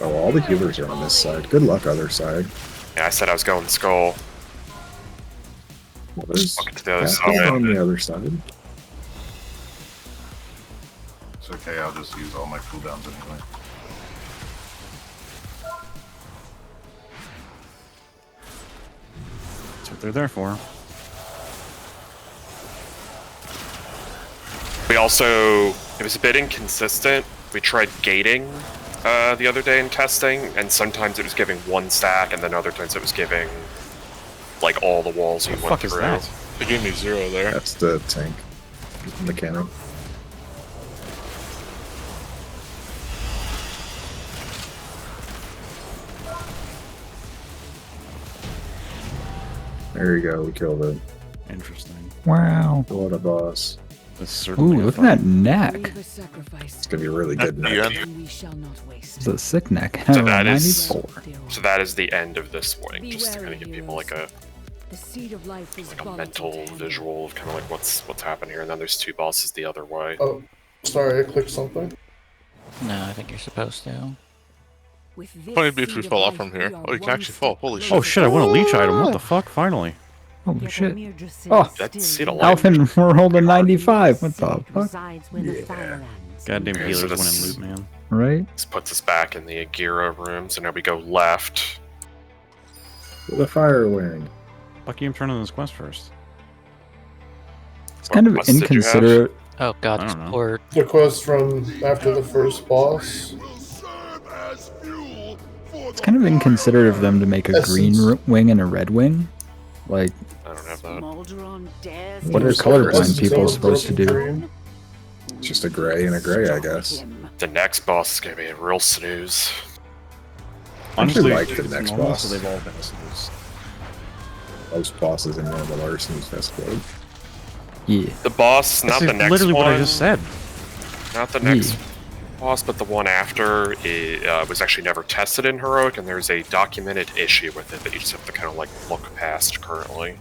Oh, all the healers are on this side. Good luck, other side. Yeah, I said I was going Skull. Well, there's Look to the other Captain side. on the other side. It's okay, I'll just use all my cooldowns anyway. That's what they're there for. We also, it was a bit inconsistent. We tried gating the other day in testing, and sometimes it was giving one stack, and then other times it was giving like all the walls you went Fuck is through. that? It gave me 0 there. That's the tank mechanic. There you go, we killed it. Interesting. Wow. What a boss. This is Ooh, certainly a look at fight. that neck. It's gonna be a really good Yeah. neck. It's a sick neck. So that is 94. so that is the end of this warning, just to kind of give people like a The seed of life is mental visual of kind of like what's happened here, and then there's two bosses the other way. Oh, sorry, I clicked something. No, I think you're supposed to. Funny if we fall off from here. Oh, you can actually fall. Holy shit. Oh shit, I want a leech item. What the fuck? Finally. Holy shit. Oh, That's seed of life. Alvin, we're holding 95. What the fuck? Yeah. Goddamn Okay, healers so winning this- loot, man. Right? This puts us back in the Agira room, so now we go left. The fire wing. Fuck you, I'm turning this quest first. It's kind of quests did you have? inconsiderate. Oh god, I this don't know. poor. The quest from after the first boss. It's kind of inconsiderate of them to make a green wing and a red wing. Like, I don't have that. what are colorblind people supposed to do? It's just a gray and a gray, I guess. The next boss is gonna be a real snooze. I actually like it's the next normal, boss. So they've all been a snooze. Most bosses in normal are snooze fest good. Yeah. The boss, not That's the next literally one. what I just said. Not the next boss, but the one after. It was actually never tested in Heroic, and there's a documented issue with it that you just have to kind of like look past currently.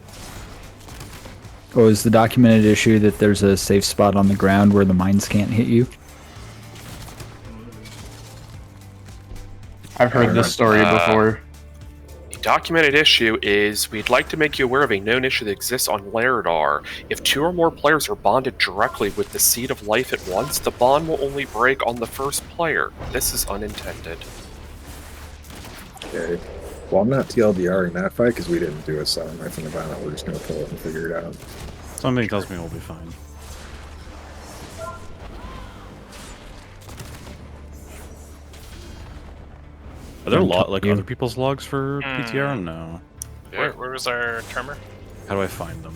Oh, is the documented issue that there's a safe spot on the ground where the mines can't hit you? I've heard this story before. The documented issue is we'd like to make you aware of a known issue that exists on Laerdar. If 2 or more players are bonded directly with the Seed of Life at once, the bond will only break on the first player. This is unintended. Okay. Well, I'm not TLDRing that fight because we didn't do a silent knife in the battle. We're just gonna pull it and figure it out. Something tells me we'll be fine. Are there other people's logs for PTR? No. Where was our termer? How do I find them?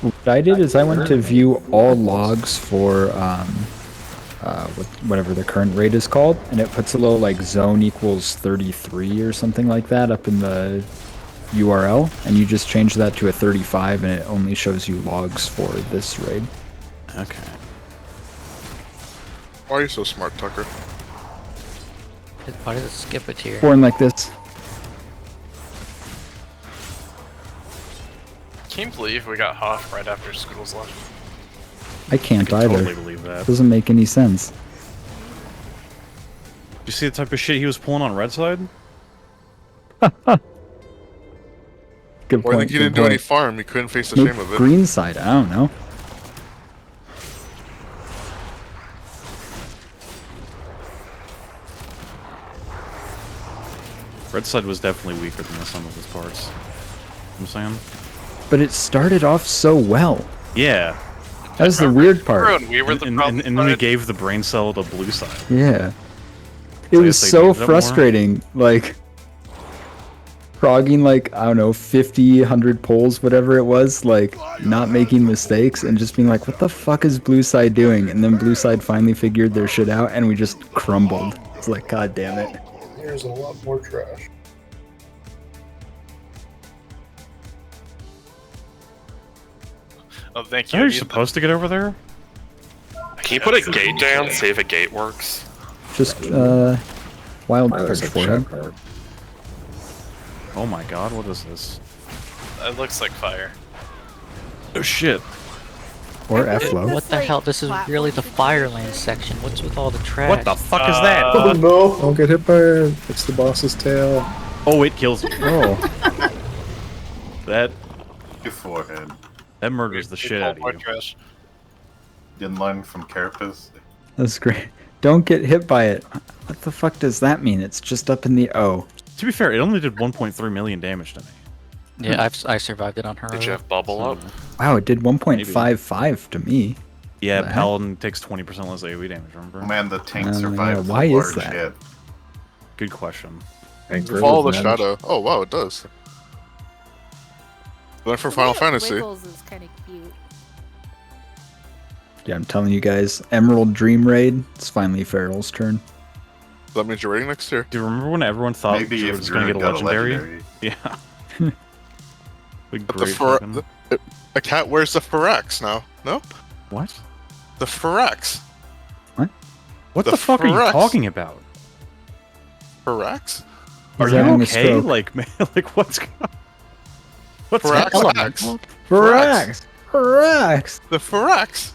What I did is I went to view all logs for whatever the current rate is called, and it puts a little like zone equals 33 or something like that up in the URL, and you just change that to a 35, and it only shows you logs for this raid. Okay. Why are you so smart, Tucker? Why does it skip it here? Born like this. Can't believe we got Hoff right after schools left. I can't I can either. totally believe that. Doesn't make any sense. Did you see the type of shit he was pulling on red side? Good Well, I point. think he didn't do any farm. He couldn't face the Maybe shame of it. green side, I don't know. Red side was definitely weaker than the sum of his parts. You know what I'm saying? But it started off so well. Yeah. That was the weird part. We were the And problem then we side. gave the brain cell to blue side. Yeah. It So I was guess they so needed it more? frustrating, like progging like, I don't know, 50, 100 pulls, whatever it was, like not making mistakes and just being like, what the fuck is blue side doing? And then blue side finally figured their shit out and we just crumbled. It's like, god damn it. Here's a lot more trash. Oh, thank Are you. you supposed to get over there? Can you put a gate down, see if a gate works? Just wild That's touch like forehead. shot card. Oh my god, what is this? It looks like fire. Oh shit. Or F-low. What the hell? This is really the Fireland section. What's with all the trash? What the fuck is that? Oh no! Don't get hit by it. It's the boss's tail. Oh, it kills you. Oh. That Your forehead. murders the shit out of you. Trash. Didn't learn from Carapace. That's great. Don't get hit by it. What the fuck does that mean? It's just up in the O. To be fair, it only did 1.3 million damage to me. Yeah, I survived it on her. Did you have bubble up? Wow, it did 1.55 to me. Yeah, What the Paladin takes 20% less AoE damage, remember? Man, the tank yeah, survived why the is large that? hit. Good question. Follow the shadow. Oh wow, it does. Learn from Final Fantasy. Wiggles is kind of cute. Yeah, I'm telling you guys, Emerald Dream Raid, it's finally Farrell's turn. That means you're raiding next year. Do you remember when everyone thought Maybe Druid if was going to Druid get a got legendary? Yeah. Big But the great Fer- fucking- a cat wears the Firax now. No? What? The Firax. What The the fuck are you Firax. talking about? Firax? Are He's you having a okay? stroke. Like, man, like what's going on? What's Firax. happening? Firax! Firax! The Firax.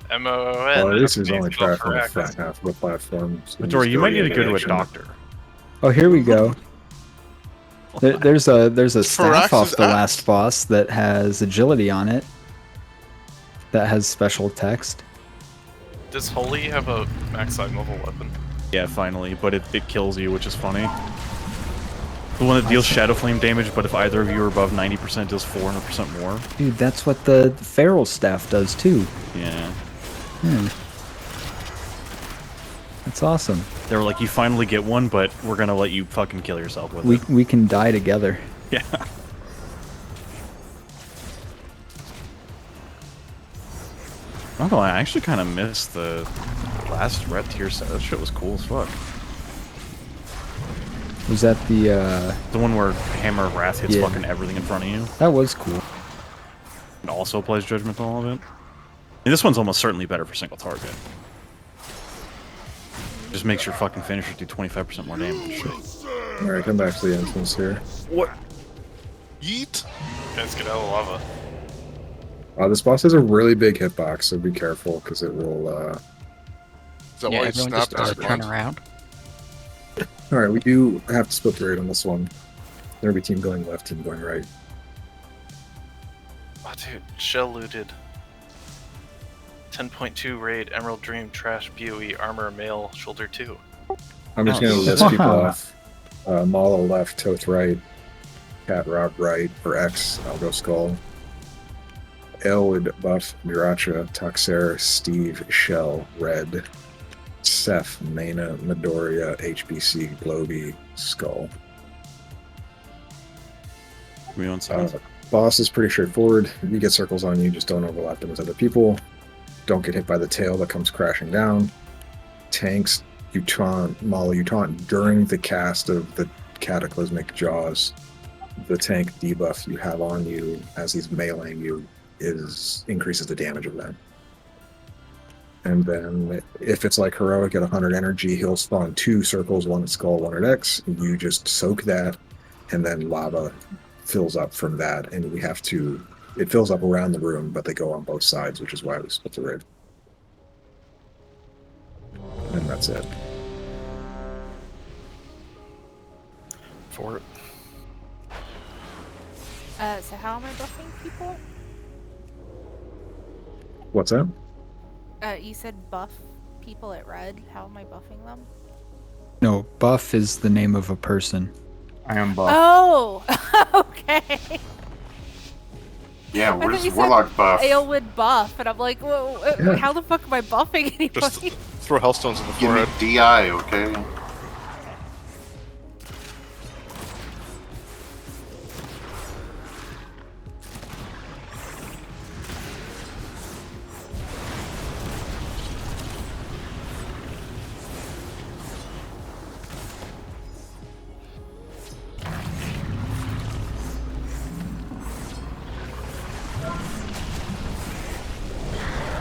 M-O-O-N. Well, this is Means only the trash on the Firax. front half of the platform. So Midori, you might need to go to a action. doctor. Oh, here we go. There's a staff Firax off is the axe. last boss that has agility on it. That has special text. Does Holy have a max side mobile weapon? Yeah, finally, but it kills you, which is funny. The one that deals Shadow Flame damage, but if either of you are above 90%, deals 400% more. Dude, that's what the Feral staff does too. Yeah. That's awesome. They were like, you finally get one, but we're gonna let you fucking kill yourself with it. We can die together. Yeah. Not gonna lie, I actually kind of missed the last red tier set. That shit was cool as fuck. Was that the The one where Hammer of Wrath hits Yeah. fucking everything in front of you. that was cool. And also applies Judgment to all of it. And this one's almost certainly better for single target. Just makes your fucking finisher do 25% more damage. Alright, come back to the entrance here. What? Yeet. Guys, get out of the lava. This boss has a really big hitbox, so be careful because it will. Is that Yeah, why you everyone snapped just that turn once? around. Alright, we do have to split the raid on this one. There'll be team going left, team going right. Oh, dude, shell looted. 10.2 raid, Emerald Dream, Trash, BOE, Armor, Mail, Shoulder 2. I'm just Oh, gonna shit. list people off. Malo left, Toth right, Cat Rob right, or X, Algo Skull. Elwood buff, Miracha, Toxera, Steve, Shell, Red, Seth, Mana, Midoriya, HBC, Globy, Skull. We on side. Boss is pretty straightforward. You get circles on you, just don't overlap them with other people. Don't get hit by the tail that comes crashing down. Tanks, you taunt, Molly, you taunt during the cast of the Cataclysmic Jaws. The tank debuff you have on you as he's meleeing you increases the damage of that. And then if it's like heroic at 100 energy, he'll spawn 2 circles, one at skull, one at X. You just soak that, and then lava fills up from that, and it fills up around the room, but they go on both sides, which is why we split the raid. And that's it. For it. So how am I buffing people? What's that? You said buff people at red. How am I buffing them? No, buff is the name of a person. I am buff. Oh, okay. Yeah, I where's thought you Warlock said buff? Aylwin buff, and I'm like, whoa, Yeah. how the fuck am I buffing anybody? Just throw Hellstones in the Give me forehead. DI, okay?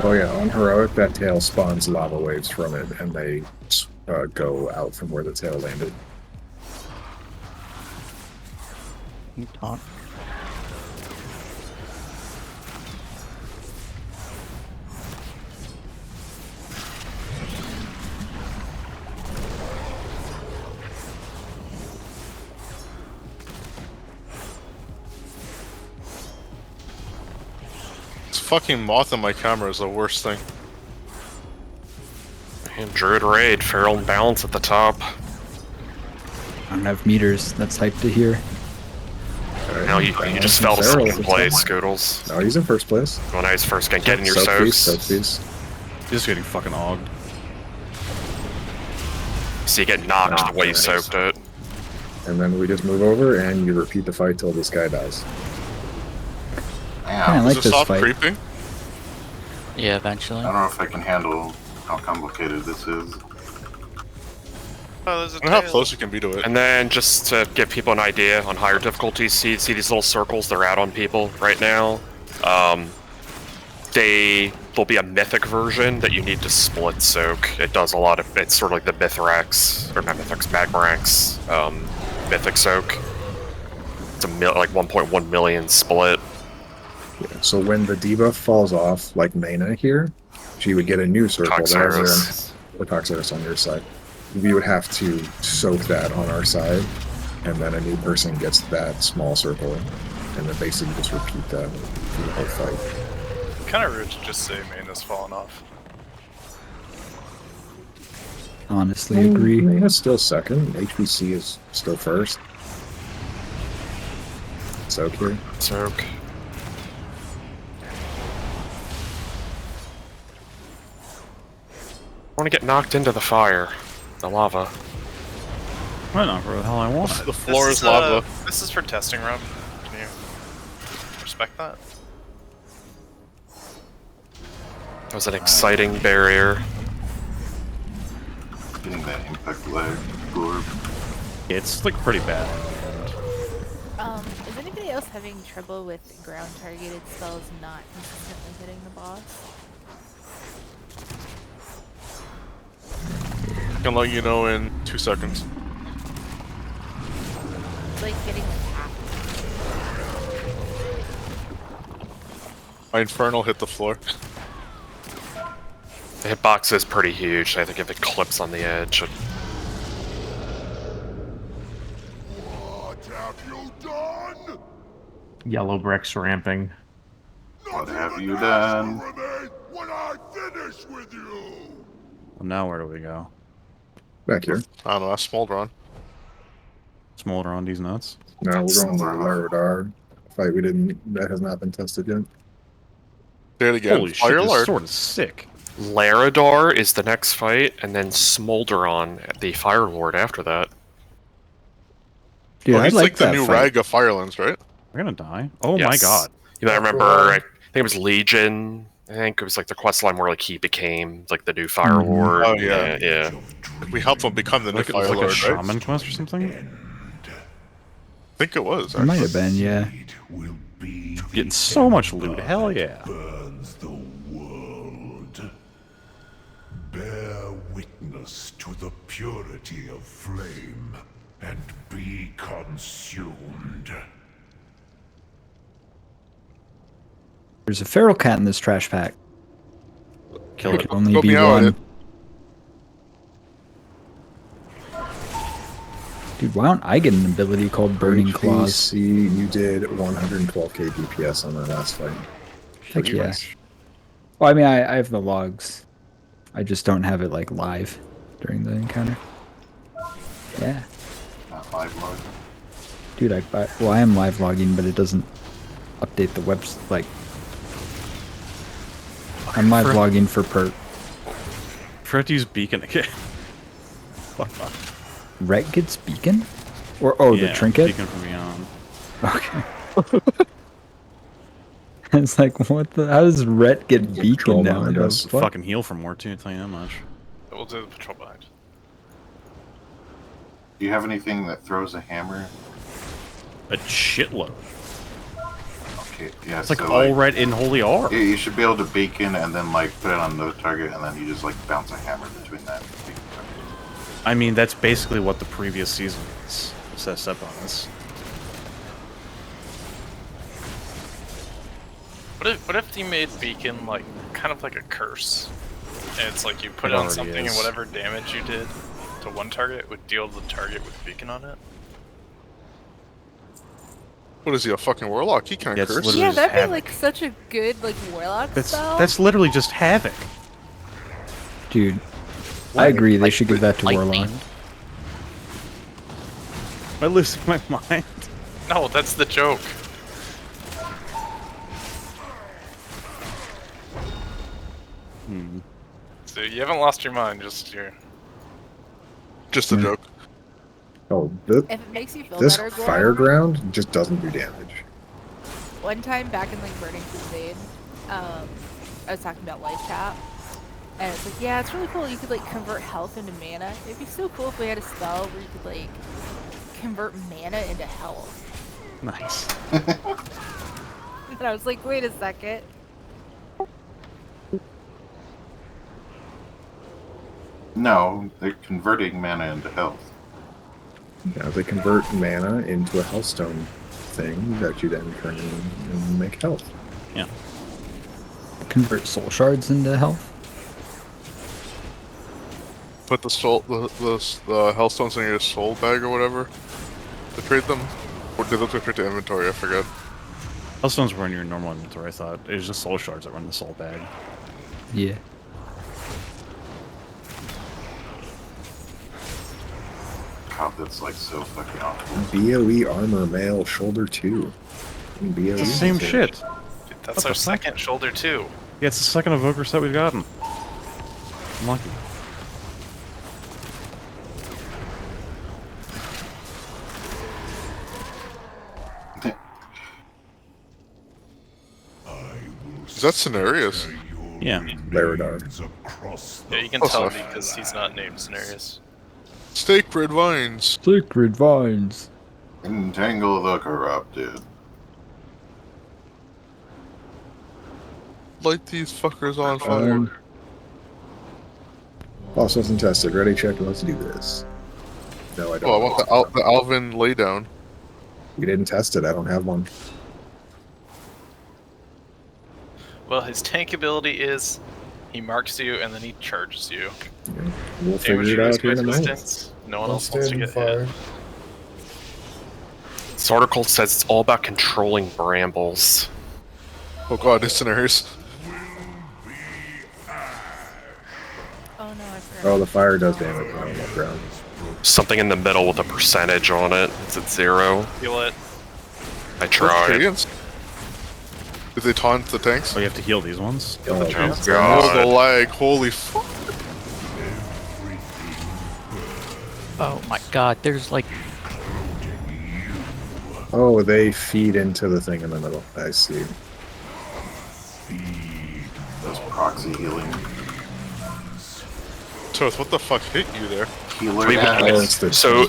Oh yeah, on heroic, that tail spawns lava waves from it, and they go out from where the tail landed. You taunt. This fucking moth on my camera is the worst thing. And Druid Raid, Feral and Balance at the top. I don't have meters. That's hype to hear. Now you just fell to second place, Scoodles. No, he's in first place. Well, now he's first getting your Soappies, soaks. soappies. Just getting fucking ogged. So you get knocked the way you soaked it. And then we just move over, and you repeat the fight till this guy dies. Damn. I like Does this it stop fight. creeping? Yeah, eventually. I don't know if I can handle how complicated this is. Oh, there's a I don't know how tail. close you can be to it. And then just to give people an idea on higher difficulties, see these little circles they're out on people right now. There'll be a mythic version that you need to split soak. It does a lot of, it's sort of like the Mithrax, or not Mithrax, Magmarax, mythic soak. It's a like 1.1 million split. Yeah, so when the debuff falls off, like Mana here, she would get a new circle. Toxeris. Or Toxeris on your side. We would have to soak that on our side, and then a new person gets that small circle, and then basically just repeat that through the whole fight. Kind of rude to just say Mana's fallen off. Honestly, agree. Mana's still second. HBC is still first. Soak here. Soak. I want to get knocked into the fire. The lava. I knock where the hell I want. The floor is lava. This is for testing run. Can you respect that? That was an exciting barrier. Getting that impact lag orb. It's like pretty bad. Is anybody else having trouble with ground targeted spells not consistently hitting the boss? I can let you know in 2 seconds. It's like getting attacked. My Infernal hit the floor. The hitbox is pretty huge. I think if it clips on the edge, What have you done? Yellow bricks ramping. What have you done? Remain when I finish with you. Well, now where do we go? Back here. I don't know, that's Smoldron. Smolder on these nuts. No, we're going to Laradar. Fight that has not been tested yet. Say it again. Holy shit, Fire this Lord. sword is sick. Laradar is the next fight, and then Smolderon, the Fire Lord, after that. Dude, Oh, I he's like like the that new fight. Rag of Firelands, right? We're gonna die. Oh my Yes. god. You might remember, I think it was Legion. I think it was like the quest line where like he became like the new Fire Lord. Oh, yeah. Yeah. We helped him become the new Like, it was Fire like Lord, a right? shaman quest or something? I think it was. It might have actually. been, yeah. Getting so much loot. Hell yeah. Burns the world. Bear witness to the purity of flame and be consumed. There's a feral cat in this trash pack. Kill There it. can only Go be meow at one. it. Dude, why don't I get an ability called Burning Claws? HPC, you did 112k DPS on that last fight. Heck Pretty yeah. much. Well, I mean, I have the logs. I just don't have it, like, live during the encounter. Yeah. Not live log. Dude, I am live logging, but it doesn't update the website. Like, I'm live logging for perk. Forgot to use beacon again. Fuck. Rhett gets beacon? Or, oh, the Yeah, trinket? Beacon from beyond. Okay. It's like, what the? How does Rhett get beacon now? What the Just fuck? fucking heal for more too, I'll tell you that much. We'll do the patrol behind. Do you have anything that throws a hammer? A shitload. Okay, yeah. It's like so, all red in Holy R. You should be able to beacon and then like put it on no target, and then you just like bounce a hammer between that. I mean, that's basically what the previous season was. Set up on this. What if you made Beacon like kind of like a curse? And it's like you put It it on already something is. and whatever damage you did to one target would deal the target with Beacon on it? What is he, a fucking warlock? He can't Yeah, it's curse. literally Yeah, just that'd be havoc. like such a good like warlock spell. That's literally just havoc. Dude, I agree. They should give that to lightning. Warlock. Am I losing my mind? No, that's the joke. So you haven't lost your mind, just your. Just a joke. Oh, If it makes you feel this better, Gordon, fire ground just doesn't do damage. one time back in like Burning Crusade, I was talking about life cap, and it's like, yeah, it's really cool. You could like convert health into mana. It'd be so cool if we had a spell where you could like convert mana into health. Nice. And I was like, wait a second. No, they're converting mana into health. Now they convert mana into a healthstone thing that you then turn in and make health. Yeah. Convert soul shards into health. Put the the hellstones in your soul bag or whatever. To trade them. Or did those refer to inventory? I forget. Hellstones were in your normal inventory, I thought. It was just soul shards that were in the soul bag. Yeah. God, that's like so fucking awful. BOE armor male shoulder 2. BOE It's the same shit. That's What our the fuck? second shoulder too. Yeah, it's the second evoker set we've gotten. I'm lucky. Is that Cenarius? Yeah. Laradar. Yeah, you can Close tell enough. because he's not named Cenarius. Sacred vines. Sacred vines. Entangle the corrupted. Light these fuckers on fire. Also wasn't tested. Ready, check, let's do this. No, I don't. Oh, I want the Alvin laydown. We didn't test it. I don't have one. Well, his tank ability is he marks you and then he charges you. We'll figure it out here in a moment. Distance, no one I'll else wants to stand get fire. hit. This article says it's all about controlling brambles. Oh god, it's Cenarius. Oh no, I forgot. Oh, the fire does damage on the ground. something in the middle with a percentage on it. It's at 0. Heal it. I tried. Did they taunt the tanks? Oh, you have to heal these ones? Heal the Oh, treants. God. Oh, the lag. Holy fuck. Oh my god, there's like... Oh, they feed into the thing in the middle. I see. Those proxy healing. Toth, what the fuck hit you there? Healer. So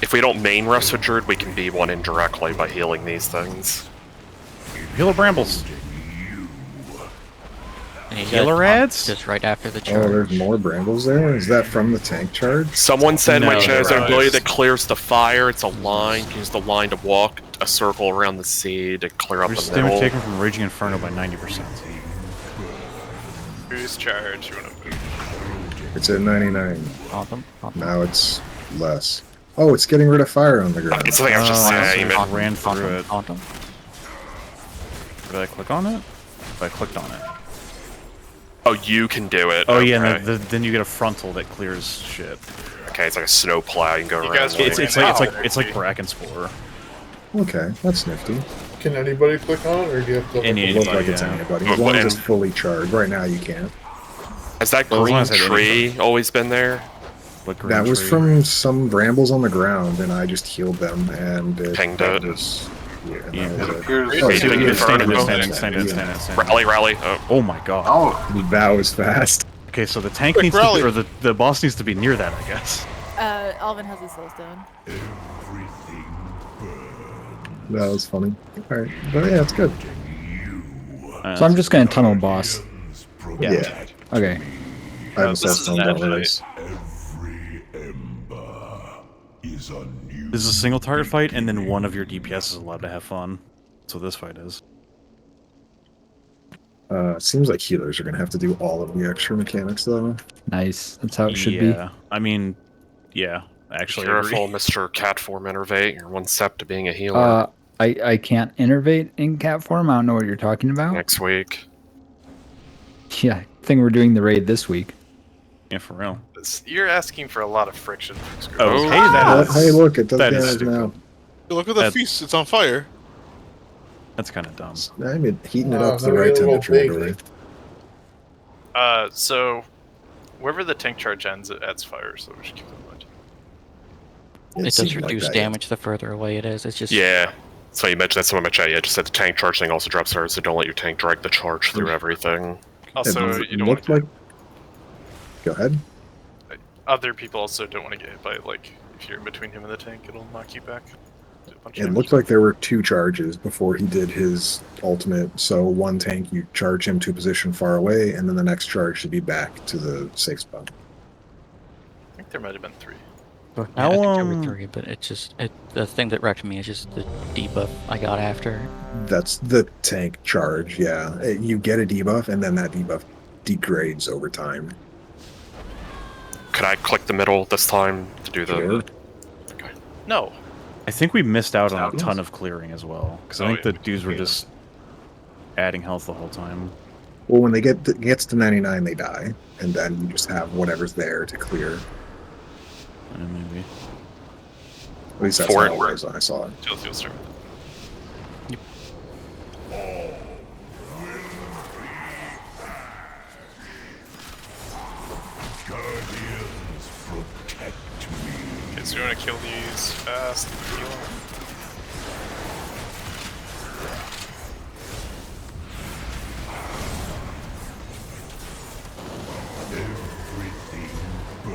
if we don't main rush a druid, we can be one indirectly by healing these things. Healer brambles. And you Healer got ads? just right after the charge. Oh, there's more brambles there? Is that from the tank charge? Someone said No, which has an right. ability that clears the fire. It's a line. You can use the line to walk a circle around the sea to clear up Reduce the damage middle. taken from Raging Inferno by 90%. Who's charge? You wanna move? It's at 99. Awesome. Now it's less. Oh, it's getting rid of fire on the ground. It's something I was just saying. I ran through it. Awesome. Did I click on it? I clicked on it. Oh, you can do it. Oh okay. yeah, and then you get a frontal that clears shit. Okay, it's like a snow plow. You can go You around. guys like- It's like Bracken Spore. Okay, that's nifty. Can anybody click on it, or do you have to? It looks like it's anybody. As long as it's fully charged. Right now, you can't. Has that Well, as green long as I did tree always been there? That was from some brambles on the ground, and I just healed them, and Pinged that it. was, that was it. Raging Oh, so you Inferno. Stand it. Rally, rally. Oh my god. Oh, that was fast. Okay, so the tank Quick needs rally. to be, or the boss needs to be near that, I guess. Alvin has a soul stone. That was funny. Alright, but yeah, it's good. So I'm just gonna tunnel boss. Yeah. Okay. I have a this soul is stone, an don't fight. worry. This is a single target fight, and then one of your DPS is allowed to have fun. That's what this fight is. Seems like healers are gonna have to do all of the extra mechanics, though. Nice. That's how it should Yeah, I mean, yeah, actually, I agree. Careful, Mr. Cat Form Innervate. You're one step to being a healer. be. I can't innervate in cat form. I don't know what you're talking about. Next week. Yeah, I think we're doing the raid this week. Yeah, for real. You're asking for a lot of friction. Oh, hey, that is. Hey, look, it does that is damage stupid. now. Look at the That- feast. It's on fire. That's kind of dumb. I mean, heating it Oh, up to the maybe right a little temperature. big. Anyway. So wherever the tank charge ends, it adds fire, so we should keep that in mind. It does seemed like reduce that, yeah. damage the further away it is. It's just... Yeah. So you mentioned that's in my chat. Yeah, just said the tank charge thing also drops there, so don't let your tank drag the charge through everything. Also, It you don't want looked like. Go ahead. other people also don't want to get hit by, like, if you're in between him and the tank, it'll knock you back. Do a bunch of It damage. looked like there were 2 charges before he did his ultimate. So one tank, you charge him to a position far away, and then the next charge should be back to the safe spot. I think there might have been 3. Yeah, I think there were 3, but it's just... the thing that wrecked me is just the debuff I got after. That's the tank charge, yeah. You get a debuff, and then that debuff degrades over time. Could I click the middle this time to do the... Sure. No. I think we missed out on a ton of clearing as well, because I think the dudes were just adding health the whole time. Well, when they gets to 99, they die, and then you just have whatever's there to clear. Maybe. At least that's For how it. it was when I saw it. You'll start with it. Okay, so you want to kill these fast and heal them.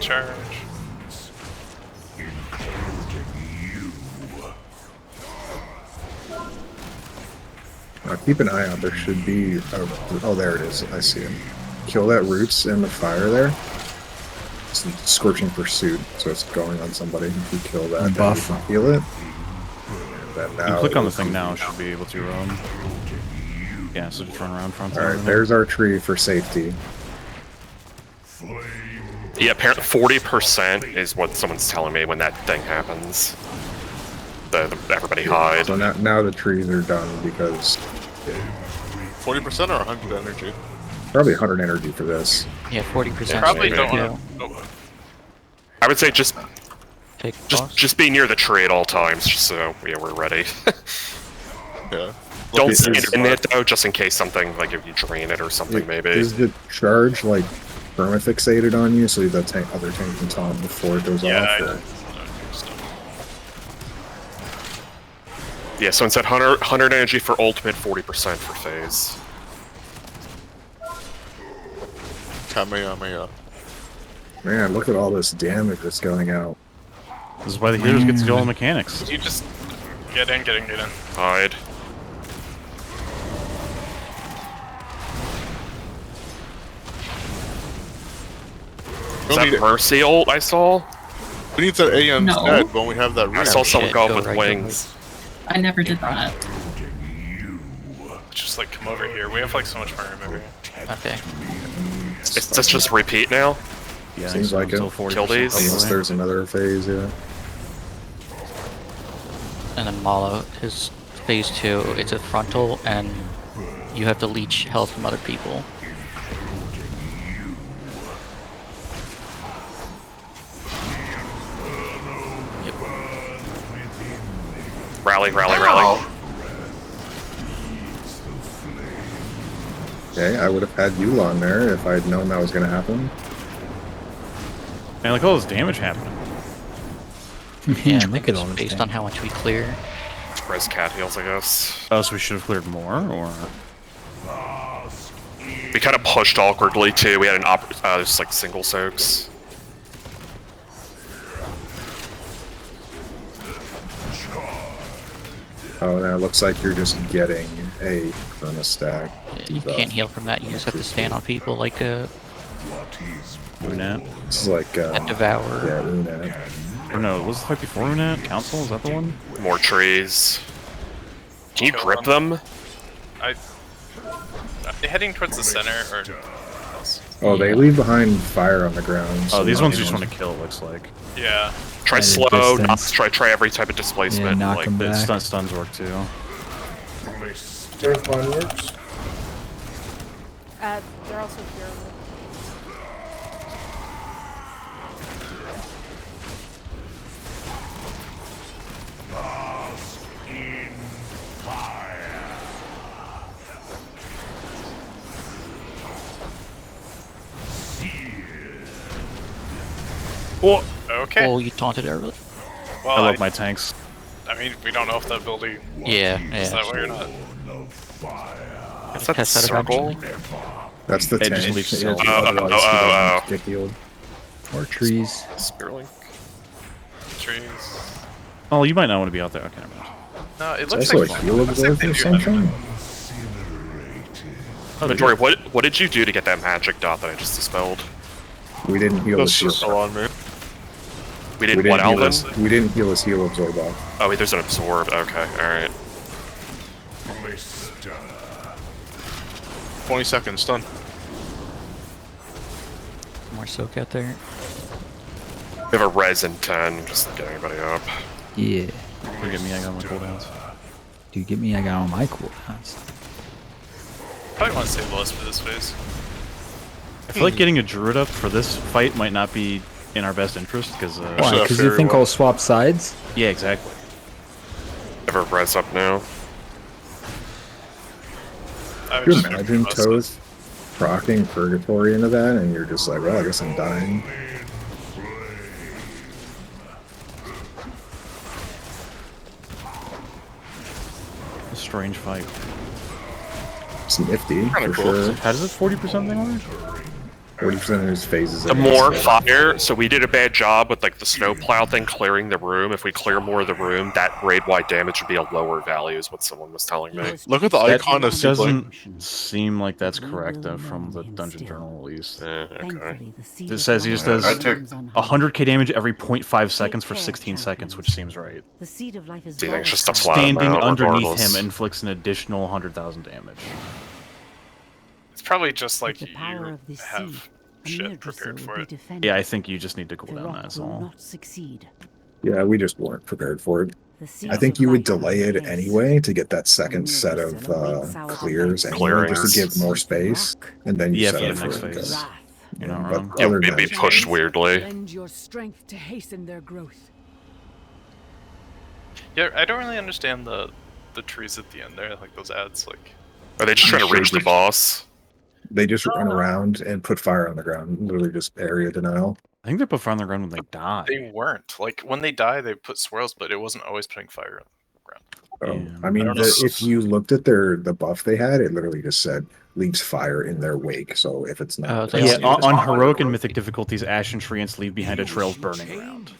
Charge. Keep an eye out. There should be. Oh, there it is. I see him. Kill that roots in the fire there. It's scorching pursuit, so it's going on somebody. If you kill that, then Buff. you can heal it. And You now click on the it'll thing come- now, should be able to. Yeah, so just run around front. All right, there's our tree for safety. Yeah, apparently 40% is what someone's telling me when that thing happens. Everybody hide. So now the trees are done because 40% or 100 energy? probably 100 energy for this. Yeah, 40%. Probably maybe. don't Yeah. want to. Oh, I would say just take Just be near the tree at all times, just so we're ready. Yeah. Don't Is- stand in it though, just in case something like if you drain it or something maybe. Is the charge like permafixated on you so the other tank can taunt before it goes off? Or? Yeah, so instead 100 energy for ultimate, 40% for phase. Kamehameha. Man, look at all this damage that's going out. This is why the heroes get to do all the mechanics. You just get in. Hide. Is that Mercy ult I saw? We need that AM No. instead when we have that I ring. saw someone go up go with right wings. I never did that. Just like come over here. We have like so much more room over here. Okay. Is this just repeat now? Yeah, Seems like it. Kill these? Unless there's another phase, yeah. And then Malo, his phase 2, it's a frontal, and you have to leech health from other people. Yep. Rally. Okay, I would have had you on there if I'd known that was going to happen. Man, look at all this damage happening. Yeah, I think it's based on how much we clear. Res cat heals, I guess. Oh, so we should have cleared more, or? We kind of pushed awkwardly too. We had just like single soaks. Oh, now it looks like you're just getting a Chrono stack. You can't heal from that, you just have to stand on people like a Unat. This is like, Devour. Yeah, Unat. Or no, what was the fight before Unat? Council? Is that the one? More trees. Can you grip them? Are they heading towards the center or? Oh, they leave behind fire on the ground. Oh, these ones you just want to kill, it looks like. Yeah. Try At a slow, not distance. try every type of displacement. knock like them The back. stuns work too. Earthbind works. They're also durable. Oh, Okay. Oh, you taunted early? Well, I love my tanks. I mean, we don't know if that ability Yeah, is that yeah. way or not. Is that Test that circle? That's the It just tank. leaves Yeah, cells. otherwise he Oh. doesn't get healed. Or trees. Spearlink. Trees. Oh, you might not want to be out there. Okay, never mind. No, it It's looks also like a heal absorb or something. Oh, they Midori, what did you do to get that magic dot that I just dispelled? We didn't heal That's his just heal. still on me. We didn't what, heal Alvin? we didn't heal his heal absorb off. Oh, wait, there's an absorb. Okay, alright. 20 seconds, done. More soak out there. We have a res in 10, just get anybody up. Yeah. Forgive me, I got my cooldowns. Dude, get me, I got all my cooldowns. Probably want to save Lois for this phase. I feel like getting a druid up for this fight might not be in our best interest, because... Why? Because you think I'll swap sides? Yeah, exactly. Have a res up now. Could you imagine Toth procking Purgatory into that, and you're just like, well, I guess I'm dying. A strange fight. It's nifty, Kinda for cool. sure. How does it 40% thing on it? 40% of his phases. The more fire, so we did a bad job with like the snowplow thing clearing the room. If we clear more of the room, that raid-wide damage would be a lower value is what someone was telling me. Look at the icon of doesn't seem like that's correct though from the dungeon journal at least. Okay. It says he just does I took 100k damage every 0.5 seconds for 16 seconds, which seems right. The seed of life is Do you think it's just a flat Standing amount, underneath regardless? him inflicts an additional 100,000 damage. It's probably just like the power you of the have shit prepared for it. Yeah, I think you just need to cool down, that's all. Not succeed. Yeah, we just weren't prepared for it. The I seeds think of you would life delay it awaits. anyway to get that second set of clears anyway, just to give more space, and then you Yeah, set for up the for next it. phase. Yeah, You're not but wrong. Yeah, other than it'd be that, pushed weirdly. Lend your strength to hasten their growth. Yeah, I don't really understand the trees at the end there, like those ads. Like, Are they just trying to reach the boss? They just run around and put fire on the ground. Literally just area denial. I think they put fire on the ground when they die. they weren't. Like when they die, they put swirls, but it wasn't always putting fire on the ground. I mean, I don't know. if you looked at the buff they had, it literally just said leaves fire in their wake. So if it's not, Yeah, on heroic and mythic difficulties, ashen treants leave behind a trail of burning around.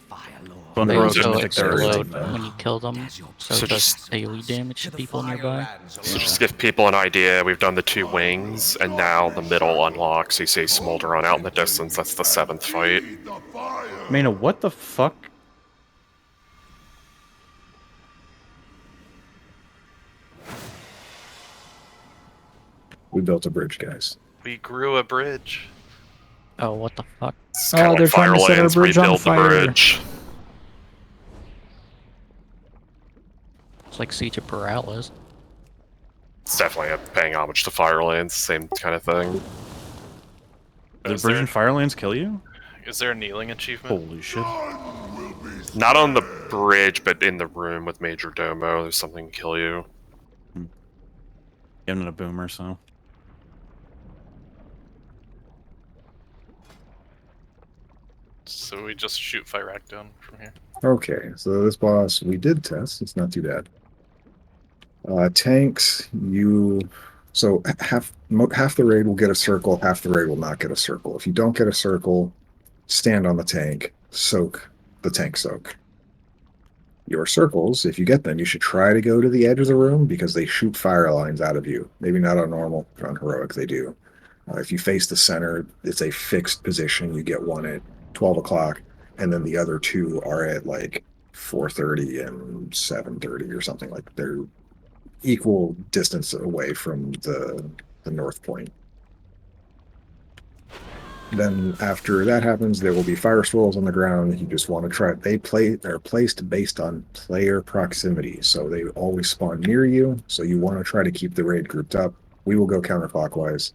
So on heroic and mythic, there is explode when you kill them, so it does daily damage to people nearby. So just give people an idea, we've done the 2 wings, and now the middle unlocks. You see Smolder run out in the distance, that's the 7th fight. Mana, what the fuck? We built a bridge, guys. We grew a bridge. Oh, what the fuck? It's kind of like Firelands, rebuild the bridge. It's like Siege of Paralysis. It's definitely paying homage to Firelands, same kind of thing. Did Bridge and Firelands kill you? Is there a kneeling achievement? Holy shit. Not on the bridge, but in the room with Major Domo, there's something kill you. Getting a boomer, so. So we just shoot Fyrak down from here. Okay, so this boss we did test. It's not too bad. Tanks, so half the raid will get a circle, half the raid will not get a circle. If you don't get a circle, stand on the tank, soak the tank soak. Your circles, if you get them, you should try to go to the edge of the room because they shoot fire lines out of you. Maybe not on normal, but on heroic they do. If you face the center, it's a fixed position. You get one at 12 o'clock, and then the other 2 are at like 4:30 and 7:30 or something. Like they're equal distance away from the north point. Then after that happens, there will be fire swirls on the ground. You just want to try. They're placed based on player proximity, so they always spawn near you. So you want to try to keep the raid grouped up. We will go counterclockwise.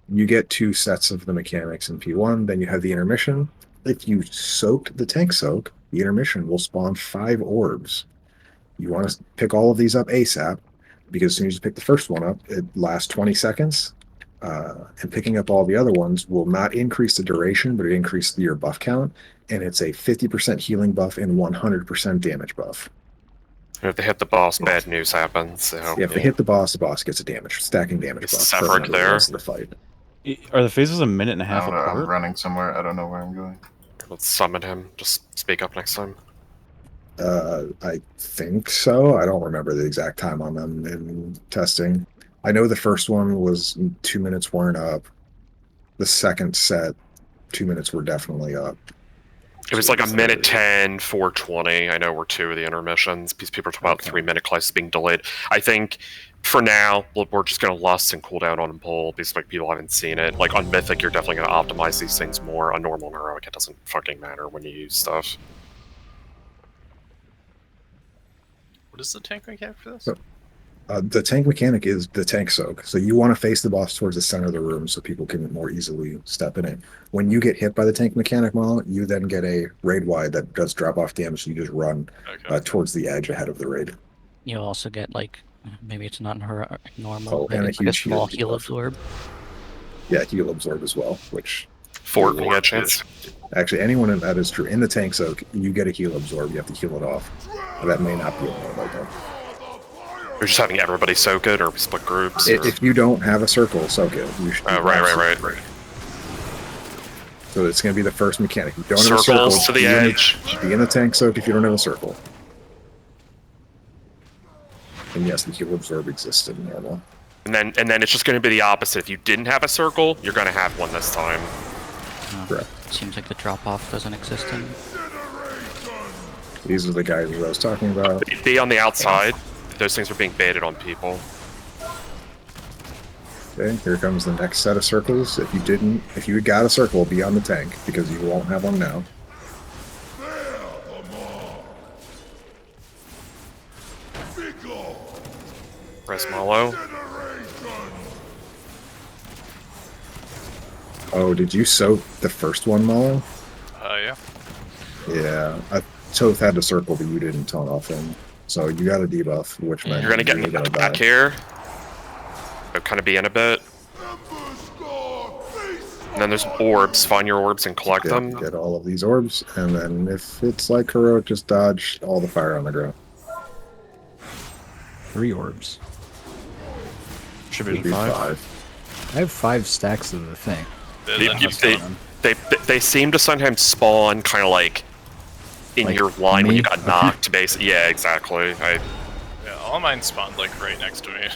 You get 2 sets of the mechanics in P1. Then you have the intermission. If you soaked the tank soak, the intermission will spawn 5 orbs. You want to pick all of these up ASAP, because as soon as you pick the first one up, it lasts 20 seconds. And picking up all the other ones will not increase the duration, but it increases your buff count, and it's a 50% healing buff and 100% damage buff. If they hit the boss, bad news happens. So. Yeah, if they hit the boss gets a stacking damage buff. Separate there. The the fight. Are the phases a minute and a half apart? I'm running somewhere. I don't know where I'm going. Let's summon him. Just speak up next time. I think so. I don't remember the exact time on them in testing. I know the first one was 2 minutes weren't up. The second set, 2 minutes were definitely up. It was like a minute 10, 4:20. I know were 2 of the intermissions because people are talking about 3-minute classes being delayed. I think for now, we're just going to lust and cool down on Bull because like people haven't seen it. Like on Mythic, you're definitely going to optimize these things more. On normal and heroic, it doesn't fucking matter when you use stuff. What is the tank mechanic for this? So, the tank mechanic is the tank soak. So you want to face the boss towards the center of the room so people can more easily step in it. When you get hit by the tank mechanic model, you then get a raid wide that does drop off damage. So you just run towards the edge ahead of the raid. You also get like, maybe it's not normal, and it's like a small heal absorb. Yeah, heal absorb as well, which... Fort, you get a chance. Actually, anyone in that is true. In the tank soak, you get a heal absorb. You have to heal it off. That may not be a normal though. You're just having everybody soak it, or split groups? Or... If you don't have a circle, soak it. You should right. So it's going to be the first mechanic. You don't Circles have a circle, to the edge. Be in the tank soak if you don't have a circle. And yes, the heal absorb exists in normal. And then it's just going to be the opposite. If you didn't have a circle, you're going to have one this time. Correct. Seems like the drop-off doesn't exist in. These are the guys that I was talking about. Be on the outside. Those things are being baited on people. Okay, here comes the next set of circles. If you had got a circle, be on the tank, because you won't have one now. Press Malo. Oh, did you soak the first one, Malo? Yeah. Yeah, Toth had to circle, but you didn't taunt off him. So you got a debuff, which meant You're gonna get you were knocked gonna back die. here. They'll kind of be in a bit. And then there's orbs. Find your orbs and collect them. Get all of these orbs, and then if it's like heroic, just dodge all the fire on the ground. 3 orbs. Should It'd be 5. I have 5 stacks of the thing. They seem to sometimes spawn kind of like in Like your line when me? you got knocked. Basically, yeah, exactly. Yeah, all mine spawned like right next to me.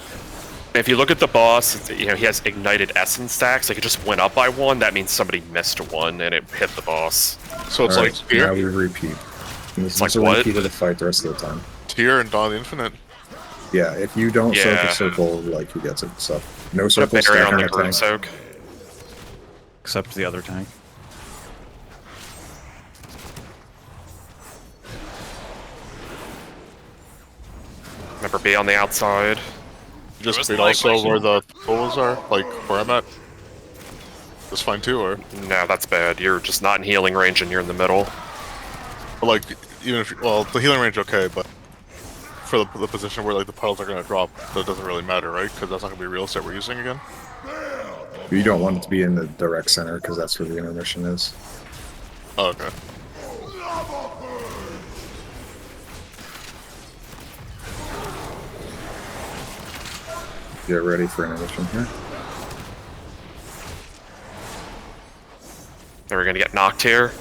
If you look at the boss, he has ignited essence stacks. Like it just went up by 1. That means somebody missed 1 and it hit the boss. So it's Alright, like here? now we repeat. And this Like is a what? repeat of the fight the rest of the time. Tier and Dawn Infinite. Yeah, if you don't soak Yeah. a circle, like he gets it. So no Put a circle barrier stack on on the a group tank. soak. Except the other tank. Remember, be on the outside. Just was beat like- also where the poles are, like where I'm at. That's fine too, or No, that's bad. You're just not in healing range and you're in the middle. but like even if well the healing range okay, but for the position where like the puddles are gonna drop, that doesn't really matter, right? Because that's not gonna be real estate we're using again. You don't want it to be in the direct center because that's where the intermission is. Oh, okay. Get ready for intermission here. Then we're gonna get knocked here.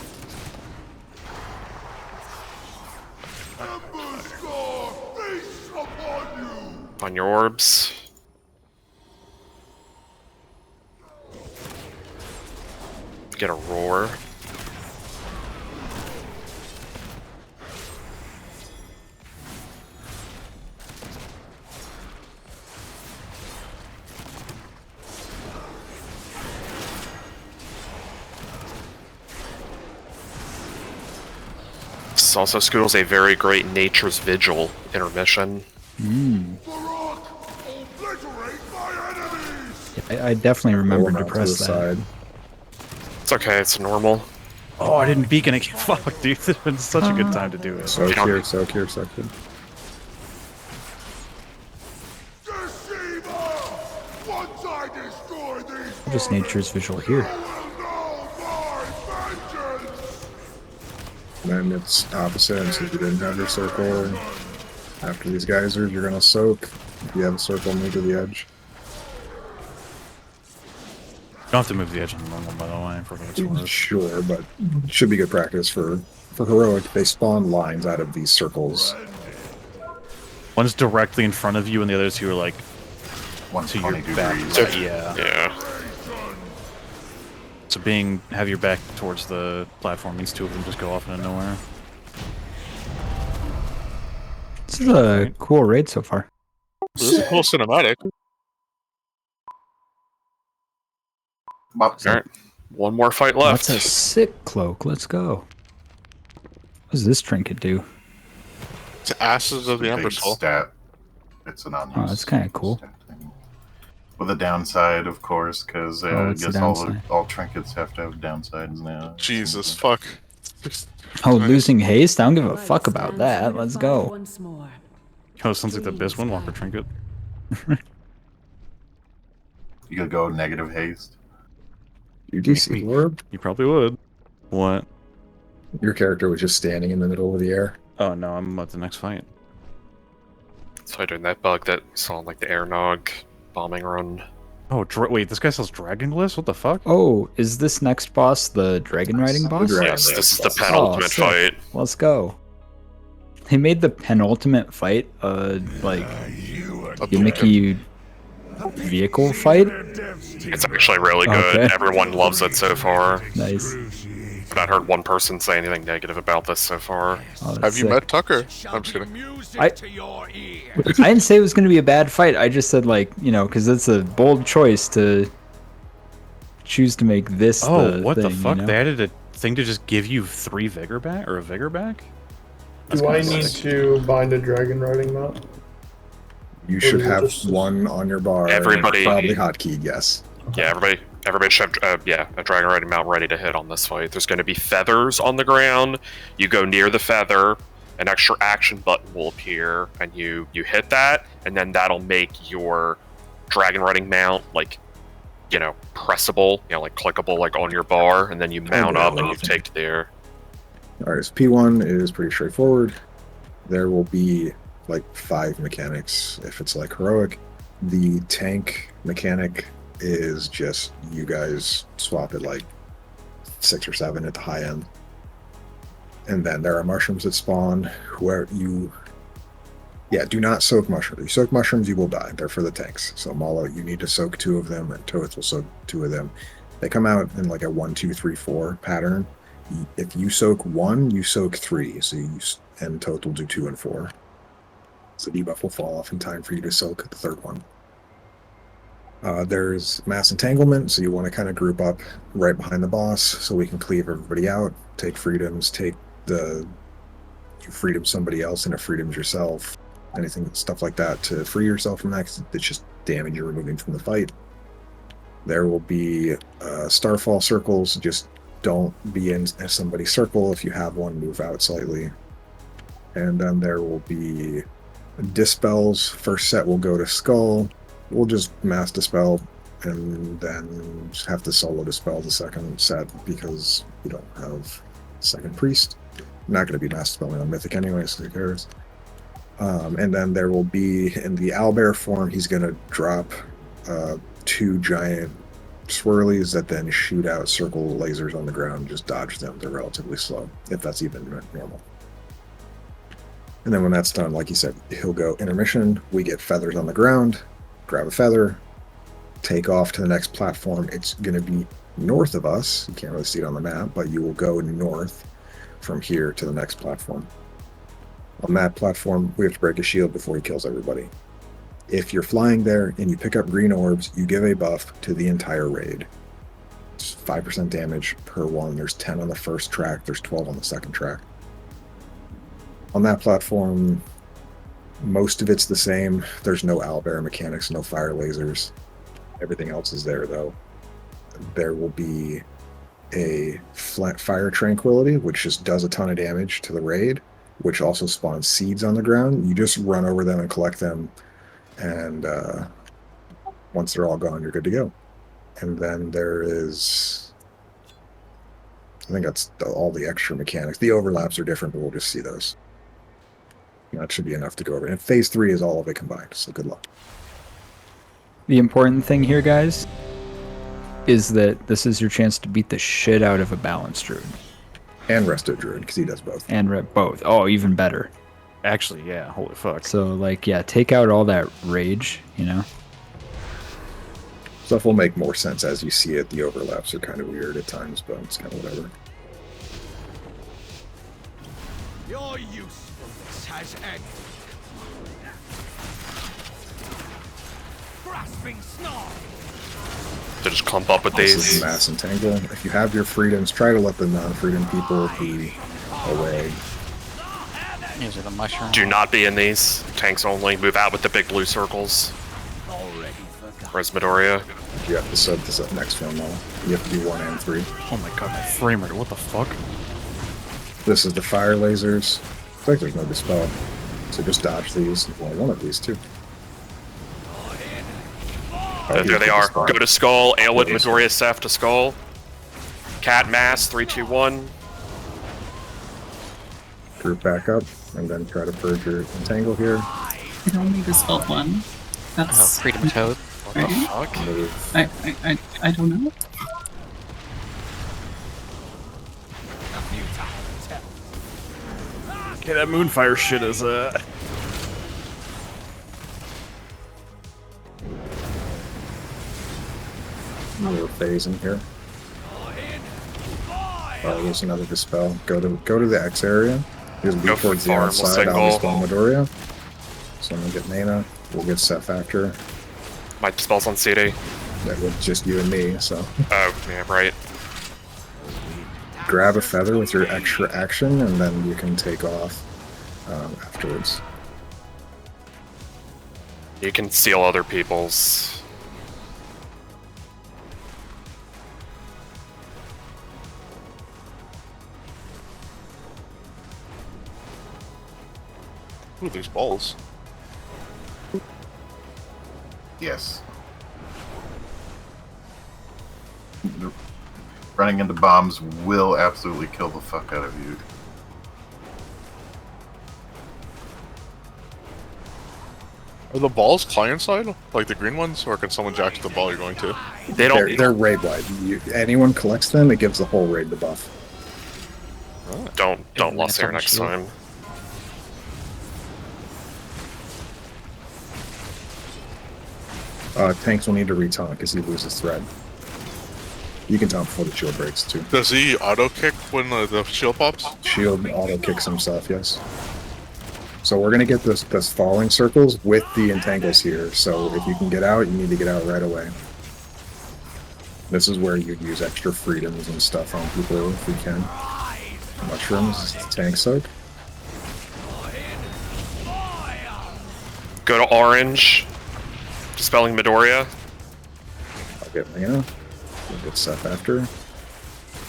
On your orbs. Get a roar. This also schedules a very great Nature's Vigil intermission. I definitely remember Roll to them out press the that. side. It's okay, it's normal. Oh, I didn't beacon again. Fuck, dude. It's been such a good time to do it. Soak here, soak here, soak here. Just nature's visual here. Then it's opposite, and since you didn't have your circle, after these geysers, you're gonna soak. If you have a circle, move to the edge. You don't have to move the edge on the normal, by the way, for what it's worth. Sure, but it should be good practice for heroic. They spawn lines out of these circles. One's directly in front of you, and the other two are like to your 120 back. degrees. Right, yeah. Yeah. So have your back towards the platform means 2 of them just go off into nowhere. This is a cool raid so far. This is a cool cinematic. Alright. One more fight left. That's a sick cloak. Let's go. What does this trinket do? It's Ashes of the Big Ember Soul. Stat. It's an unused Oh, that's kind of cool. stat thing. With a downside, of course, because Oh, I what's the guess all, downside? all trinkets have to have downsides now. Jesus fuck. Oh, losing haste? I don't give a fuck about that. Let's go. Once more. Oh, sounds like the best one, Walker Trinket. You could go negative haste. You do see orb? You probably would. What? Your character was just standing in the middle of the air. Oh no, I'm at the next fight. So doing that bug that saw like the air nog bombing run. Oh, wait, this guy sells Dragon Glyphs? What the fuck? Oh, is this next boss the dragon riding boss? Yes, this is the penultimate sick. fight. Let's go. They made the penultimate fight like gimmicky vehicle fight. It's actually really good. Okay. Everyone loves it so far. Nice. I've not heard one person say anything negative about this so far. Oh, that's Have you sick. met Tucker? I'm just kidding. I didn't say it was going to be a bad fight. I just said, like, you know, because it's a bold choice to choose to make this Oh, what the thing, fuck? You know? They added a thing to just give you 3 vigor back, or a vigor back? Do I need to bind a dragon riding mount? You Or should is it have just- one on your bar. Everybody- Probably hotkeyed, yes. Yeah, everybody Everybody should have, a dragon riding mount ready to hit on this fight. There's going to be feathers on the ground. You go near the feather, an extra action button will appear, and you hit that, and then that'll make your dragon riding mount, like, pressable, like clickable, like on your bar, and then you mount up and you take to the air. Alright, so P1 is pretty straightforward. There will be like 5 mechanics if it's like heroic. The tank mechanic is just you guys swap it like 6 or 7 at the high end. And then there are mushrooms that spawn where you do not soak mushrooms. You soak mushrooms, you will die. They're for the tanks. So Malo, you need to soak 2 of them, and Toth will soak 2 of them. They come out in like a 1, 2, 3, 4 pattern. If you soak 1, you soak 3. So and Toth will do 2 and 4. So debuff will fall off in time for you to soak the 3rd one. There's mass entanglement, so you want to kind of group up right behind the boss so we can cleave everybody out, take freedoms, you freedom somebody else and it freedoms yourself. Anything, stuff like that to free yourself from that, because it's just damage you're removing from the fight. There will be starfall circles. Just don't be in somebody's circle. If you have one, move out slightly. And then there will be dispels. First set will go to Skull. We'll just mass dispel, and then just have to solo dispel the second set because we don't have second priest. I'm not going to be mass dispelling on Mythic anyway, so who cares? And then there will be, in the owlbear form, he's going to drop 2 giant swirlies that then shoot out circle lasers on the ground. Just dodge them. They're relatively slow, if that's even normal. And then when that's done, like you said, he'll go intermission. We get feathers on the ground. Grab a feather, take off to the next platform. It's going to be north of us. You can't really see it on the map, but you will go north from here to the next platform. On that platform, we have to break a shield before he kills everybody. If you're flying there and you pick up green orbs, you give a buff to the entire raid. It's 5% damage per one. There's 10 on the first track. There's 12 on the second track. On that platform, most of it's the same. There's no owlbear mechanics, no fire lasers. Everything else is there, though. There will be a flat fire tranquility, which just does a ton of damage to the raid, which also spawns seeds on the ground. You just run over them and collect them, and once they're all gone, you're good to go. And then there is, I think that's all the extra mechanics. The overlaps are different, but we'll just see those. That should be enough to go over. And phase 3 is all of it combined, so good luck. The important thing here, guys, is that this is your chance to beat the shit out of a balanced druid. And resto druid, because he does both. And both. Oh, even better. Actually, yeah, holy fuck. So, like, take out all that rage, Stuff will make more sense as you see it. The overlaps are kind of weird at times, but it's kind of whatever. Your usefulness has ended. Grasping snarl. To just clump up with these. Mass entangle. If you have your freedoms, try to let the non-freedom people be away. These are the mushrooms. Do not be in these. Tanks only. Move out with the big blue circles. Where's Midoriya? You have to set this up next one, though. You have to do 1 and 3. Oh my god, my frame rate, what the fuck? This is the fire lasers. Looks like there's no dispel. So just dodge these. Well, one of these, too. There they are. Go to Skull. Aelwood, Midoriya, Seth to Skull. Cat Mass, 3, 2, 1. Group back up, and then try to purge your entangle here. It only dispelled 1. That's Freedom Toad. What the fuck? Move. I don't know. Okay, that Moonfire shit is, Another phase in here. Oh, there's another dispel. Go to the X area. Here's be towards the outside. I'll dispel Midoriya. Someone get Nana. We'll get Seth after. My dispel's on CD. That was just you and me, so. Oh, yeah, right. Grab a feather with your extra action, and then you can take off afterwards. You can steal other people's. Ooh, these balls. Yes. Running into bombs will absolutely kill the fuck out of you. Are the balls client side, like the green ones, or can someone jack to the ball you're going to? They don't. They're raid wide. Anyone collects them, it gives the whole raid the buff. Don't lost air next time. Tanks will need to retaunt because he loses thread. You can taunt before the shield breaks too. Does he auto kick when the shield pops? Shield auto kicks himself, yes. So we're gonna get this falling circles with the entangles here. So if you can get out, you need to get out right away. This is where you'd use extra freedoms and stuff on people if we can. Mushrooms, tank soak. Go to orange. Dispelling Midoriya. I'll get mana. We'll get Seth after.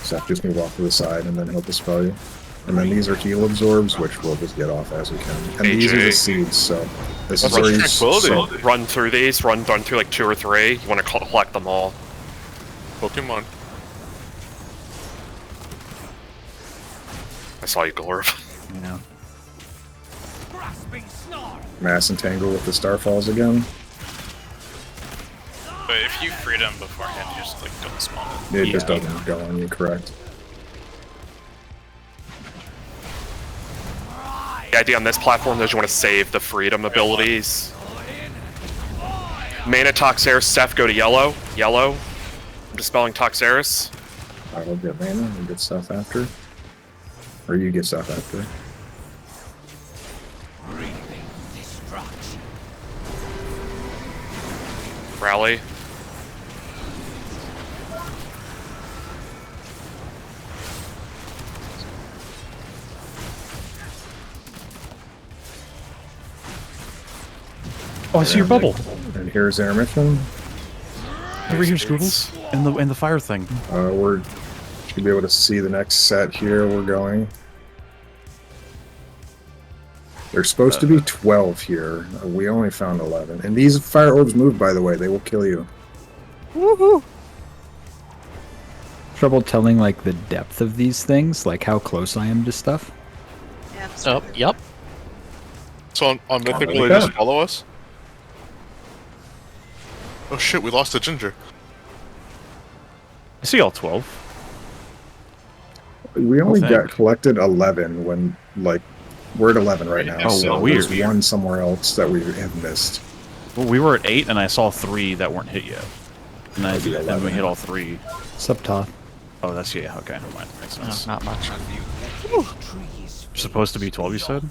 Seth just move off to the side and then he'll dispel you. And then these are heal absorbs, which we'll just get off as we can. And these are the seeds, so this is where you run through these. Run through like 2 or 3. You want to collect them all. Pokemon. I saw you, Glorb. Yeah. Mass entangle with the Starfalls again. But if you freed them beforehand, you just like don't spawn it. It just doesn't go on you, correct? The idea on this platform is you want to save the freedom abilities. Mana Toxeris, Seth, go to yellow. Yellow. I'm dispelling Toxeris. I will get mana and get stuff after. Or you get stuff after. Rally. Oh, I see your bubble. And here's intermission. Over here, Scoodles. And the fire thing. We're should be able to see the next set here. We're going. There's supposed to be 12 here. We only found 11. And these fire orbs move, by the way. They will kill you. Woohoo! Trouble telling like the depth of these things, like how close I am to stuff. Oh, yep. So on Mythical, they just follow us? Oh shit, we lost the ginger. I see all 12. We only got collected 11 when, like, we're at 11 right now. Oh, so weird. There's one somewhere else that we have missed. Well, we were at 8, and I saw 3 that weren't hit yet. And then we hit all 3. Subtop. Oh, that's, yeah, okay, never mind. Makes sense. No, not much. Supposed to be 12, you said?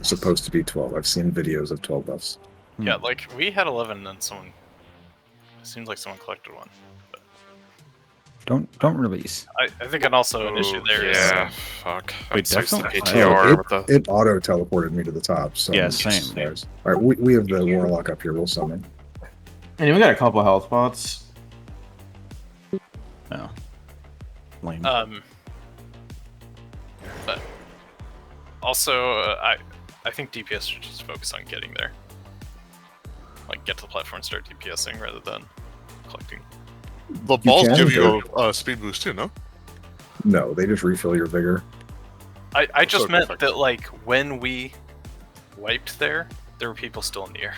Supposed to be 12. I've seen videos of 12 buffs. Yeah, like we had 11 and then someone. It seems like someone collected one. Don't release. I think and also an issue there is. Yeah, fuck. Wait, definitely. PTR. It auto teleported me to the top. So Yeah, same. All right, we have the warlock up here. We'll summon. And we got a couple health pots. No. Lame. But also, I think DPS should just focus on getting there. Like, get to the platform and start DPSing rather than collecting. The balls give you a speed boost too, no? No, they just refill your vigor. I just meant that, like, when we wiped there were people still in the air.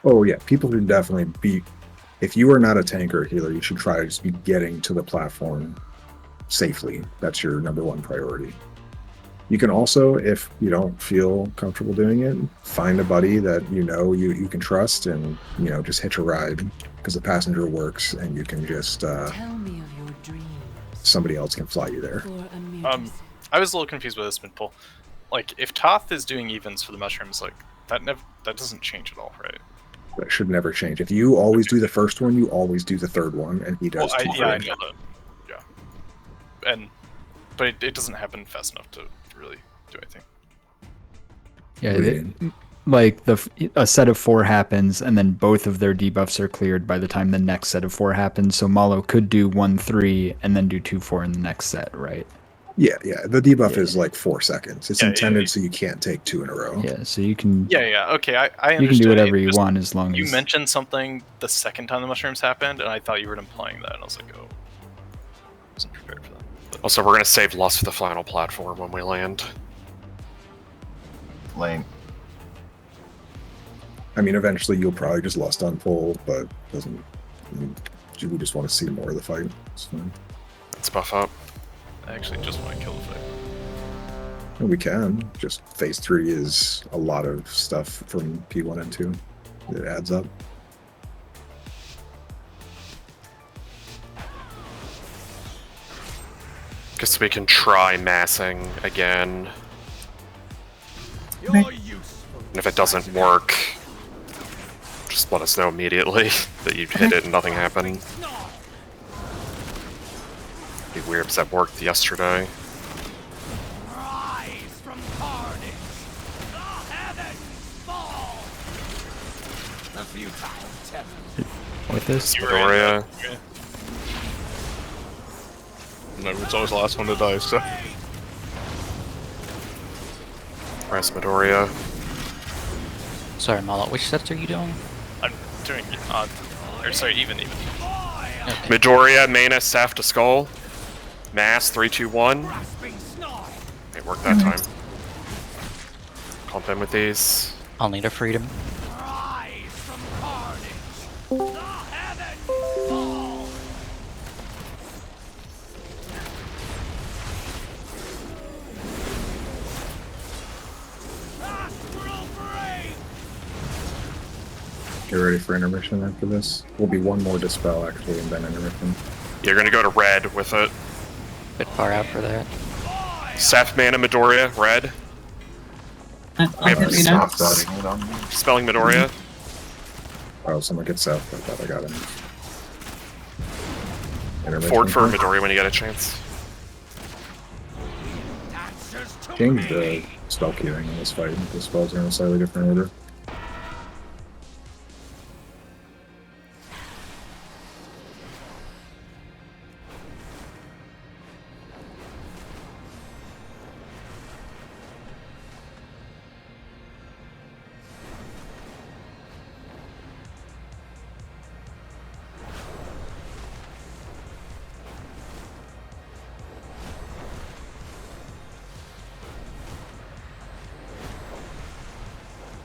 Oh yeah, people can definitely be. If you are not a tank or a healer, you should try to just be getting to the platform safely. That's your #1 priority. You can also, if you don't feel comfortable doing it, find a buddy that you know you can trust, and just hitch a ride, because the passenger works, and you can just Tell me of your dreams. somebody else can fly you there. I was a little confused with this mid-pull. Like, if Toth is doing evens for the mushrooms, like that doesn't change at all, right? That should never change. If you always do the first one, you always do the third one, and he does. Well, I know that. Yeah, but it doesn't happen fast enough to really do anything. Yeah, like a set of 4 happens, and then both of their debuffs are cleared by the time the next set of 4 happens. So Malo could do 1-3 and then do 2-4 in the next set, right? Yeah, the debuff is like 4 seconds. It's Yeah, intended so you can't take 2 in a row. Yeah, so you can. Yeah. Okay, I understood. You can do whatever it. you Just- want as long You as. mentioned something the second time the mushrooms happened, and I thought you were implying that, and I was like, oh, I wasn't prepared for that. But Also, we're gonna save Lust for the final platform when we land. Lame. I mean, eventually you'll probably just Lust on pull, but doesn't. I mean, we just want to see more of the fight. It's fine. Let's buff up. I actually just want to kill the fight. We can. Just phase 3 is a lot of stuff from P1 and 2. It adds up. Guess we can try massing again. You're useful. And if it doesn't work, just let us know immediately that you hit it and nothing happened. Be weird because that worked yesterday. Rise from carnage. The heavens fall. The futile temple. With this? Midoriya. Remember, it's always the last one to die, so. Press Midoriya. Sorry, Mala, which sets are you doing? I'm doing odd. Or sorry, even. Okay. Midoriya, Mana, Saf to Skull. Mass, 3, 2, 1. It worked that time. Pump in with these. I'll need a freedom. Rise from carnage. The heavens fall. Astral break. Get ready for intermission after this. Will be one more dispel actually, and then intermission. You're gonna go to red with it. Bit far out for that. Saf, Mana, Midoriya, red. I'll hit Rita. Spelling Midoriya. Oh, someone gets south. I thought I got him. Intermission. Forward for Midoriya when you get a chance. Change the spell queuing in this fight. The spells are in a slightly different order.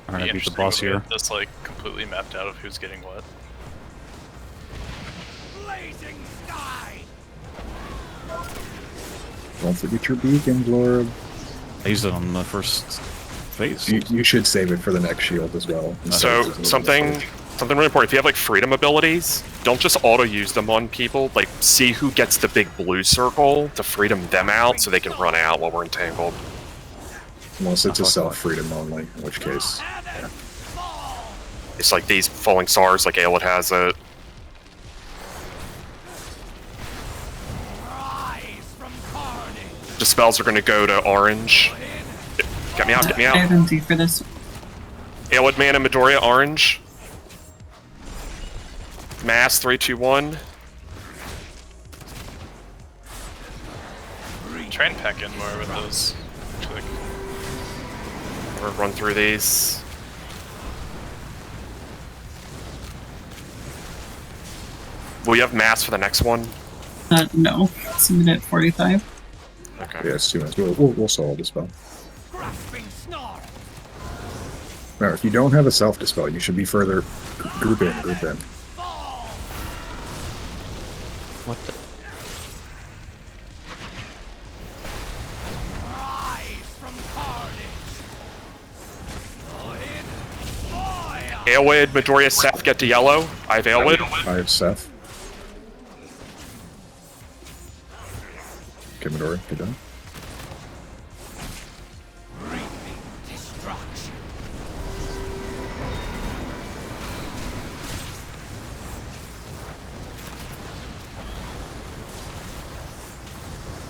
Alright, I beat the Interesting boss if we here. had this like completely mapped out of who's getting what. Blazing sky. Don't forget your beacon, Lord. I used it on the first phase. You should save it for the next shield as well. So something really important. If you have like freedom abilities, don't just auto use them on people. Like see who gets the big blue circle to freedom them out so they can run out while we're entangled. Unless it's a self-freedom only, in which case. Yeah. It's like these falling stars, like Aelid has it. The spells are going to go to orange. Get me out, get me I have out. empty for this. Aelid, Mana, Midoriya, orange. Mass, 3, 2, 1. Try and pack in more with those. Like, We'll run through these. Will you have mass for the next one? No. Submit at 45. Okay. Yeah, as soon as we'll solve the spell. Now, if you don't have a self-dispel, you should be further group in. What the? Aelid, Midoriya, Seth get to yellow. I have Aelid. I have Seth. Okay, Midoriya, get done.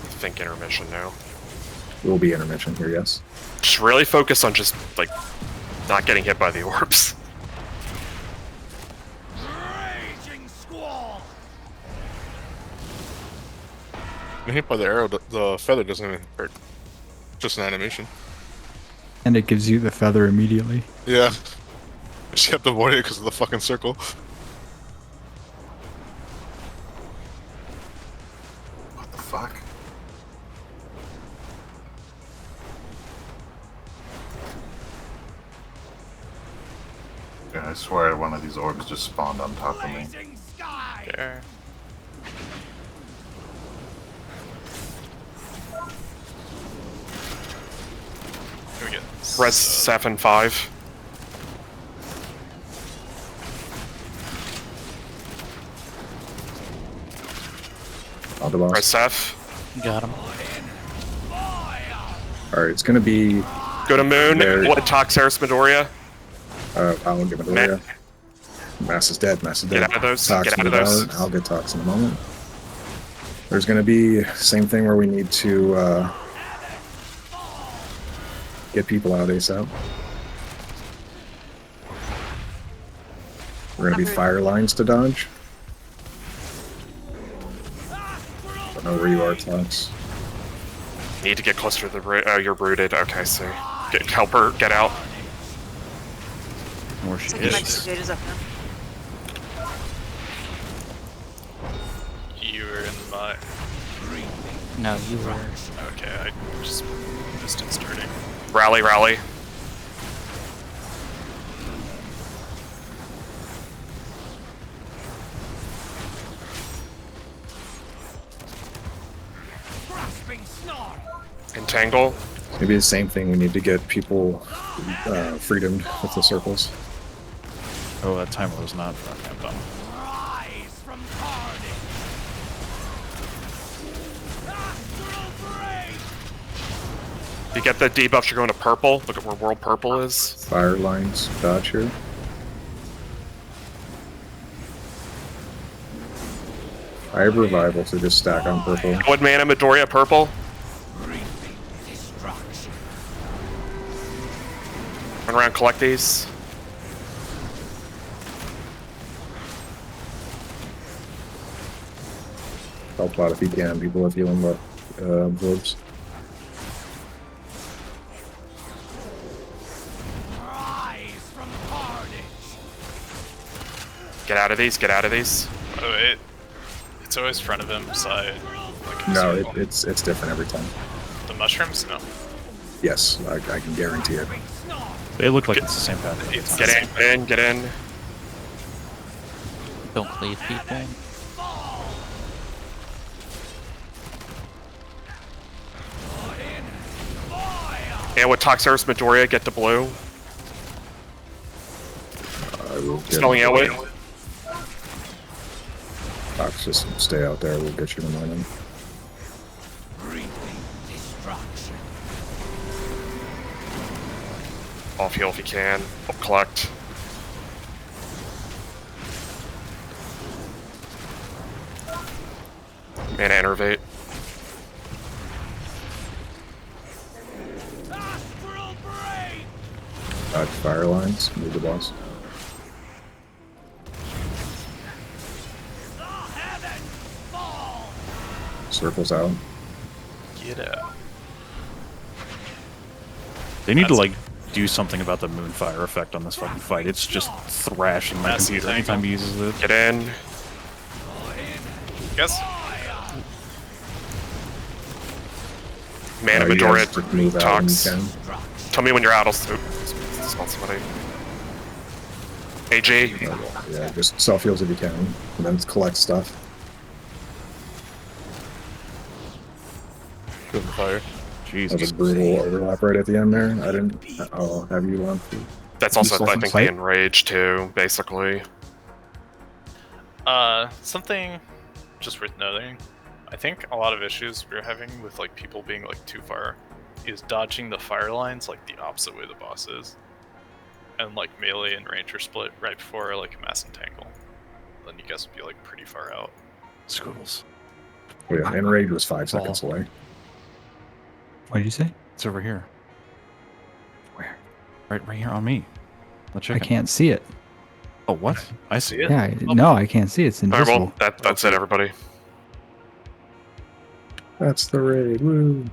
I think intermission now. It will be intermission here, yes. Just really focus on just, like, not getting hit by the orbs. Raging squall. When hit by the arrow, the feather doesn't even hurt. Just an animation. And it gives you the feather immediately. Yeah. She kept avoiding it because of the fucking circle. What the fuck? Yeah, I swear one of these orbs just spawned on top of me. There. Here we go. Res 7-5. On the boss. Res F. Got him. Alright, it's gonna be. Go to Moon. There. What Toxeris Midoriya? I'll give it away. Mass is dead. Mass is dead. Get out of those. Tox Get out of those. I'll get Tox in a moment. There's gonna be same thing where we need to get people out ASAP. We're gonna be fire lines to dodge. Don't know where you are, Tox. Need to get closer to the. Oh, you're brooded. Okay, so help her get out. Where she is. You were in my. No, you were. Okay, I just distance turning. Rally, rally. Entangle. Maybe the same thing. We need to get people freedomed with the circles. Oh, that timer was not done. You get the debuffs, you're going to purple. Look at where world purple is. Fire lines dodge here. I have revival, so just stack on purple. What mana Midoriya purple? Run around, collect these. Help out if you can. People have healing absorbs. Get out of these, get out of these. Oh, it's always front of him, side. Like No, it's different every time. The mushrooms? No. Yes, I can guarantee it. They look like it's the same pattern. Get in, get in. Don't cleave people. And with Toxeris Midoriya, get to blue. I will get Smelling out with. Tox, just stay out there. We'll get you in the morning. Off heal if you can. Collect. Mana Enervate. Dodge fire lines. Move the boss. Circles out. Get out. They need to like do something about the moonfire effect on this fucking fight. It's just thrashing my computer every time he uses it. Get in. Yes. Mana you guys Midoriya. move out when you Tox. can. Tell me when you're out. I'll smell somebody. AJ. Yeah, just self heals if you can, and then collect stuff. Good fire. That was a brutal overlap right at the end there. I didn't. I'll have you on. That's also, I think, the fight? enrage too, basically. Something just worth noting. I think a lot of issues we're having with like people being like too far is dodging the fire lines like the opposite way the boss is, and like melee and ranger split right before like mass entangle. Then you guys would be like pretty far out. Squiggles. Oh, yeah, enrage was 5 seconds away. What did you say? It's over here. Where? Right here on me. The I chicken. can't see it. Oh, what? I see it. Yeah, no, I can't see it. It's Alright, invisible. well, that's it, everybody. That's the raid. Woo.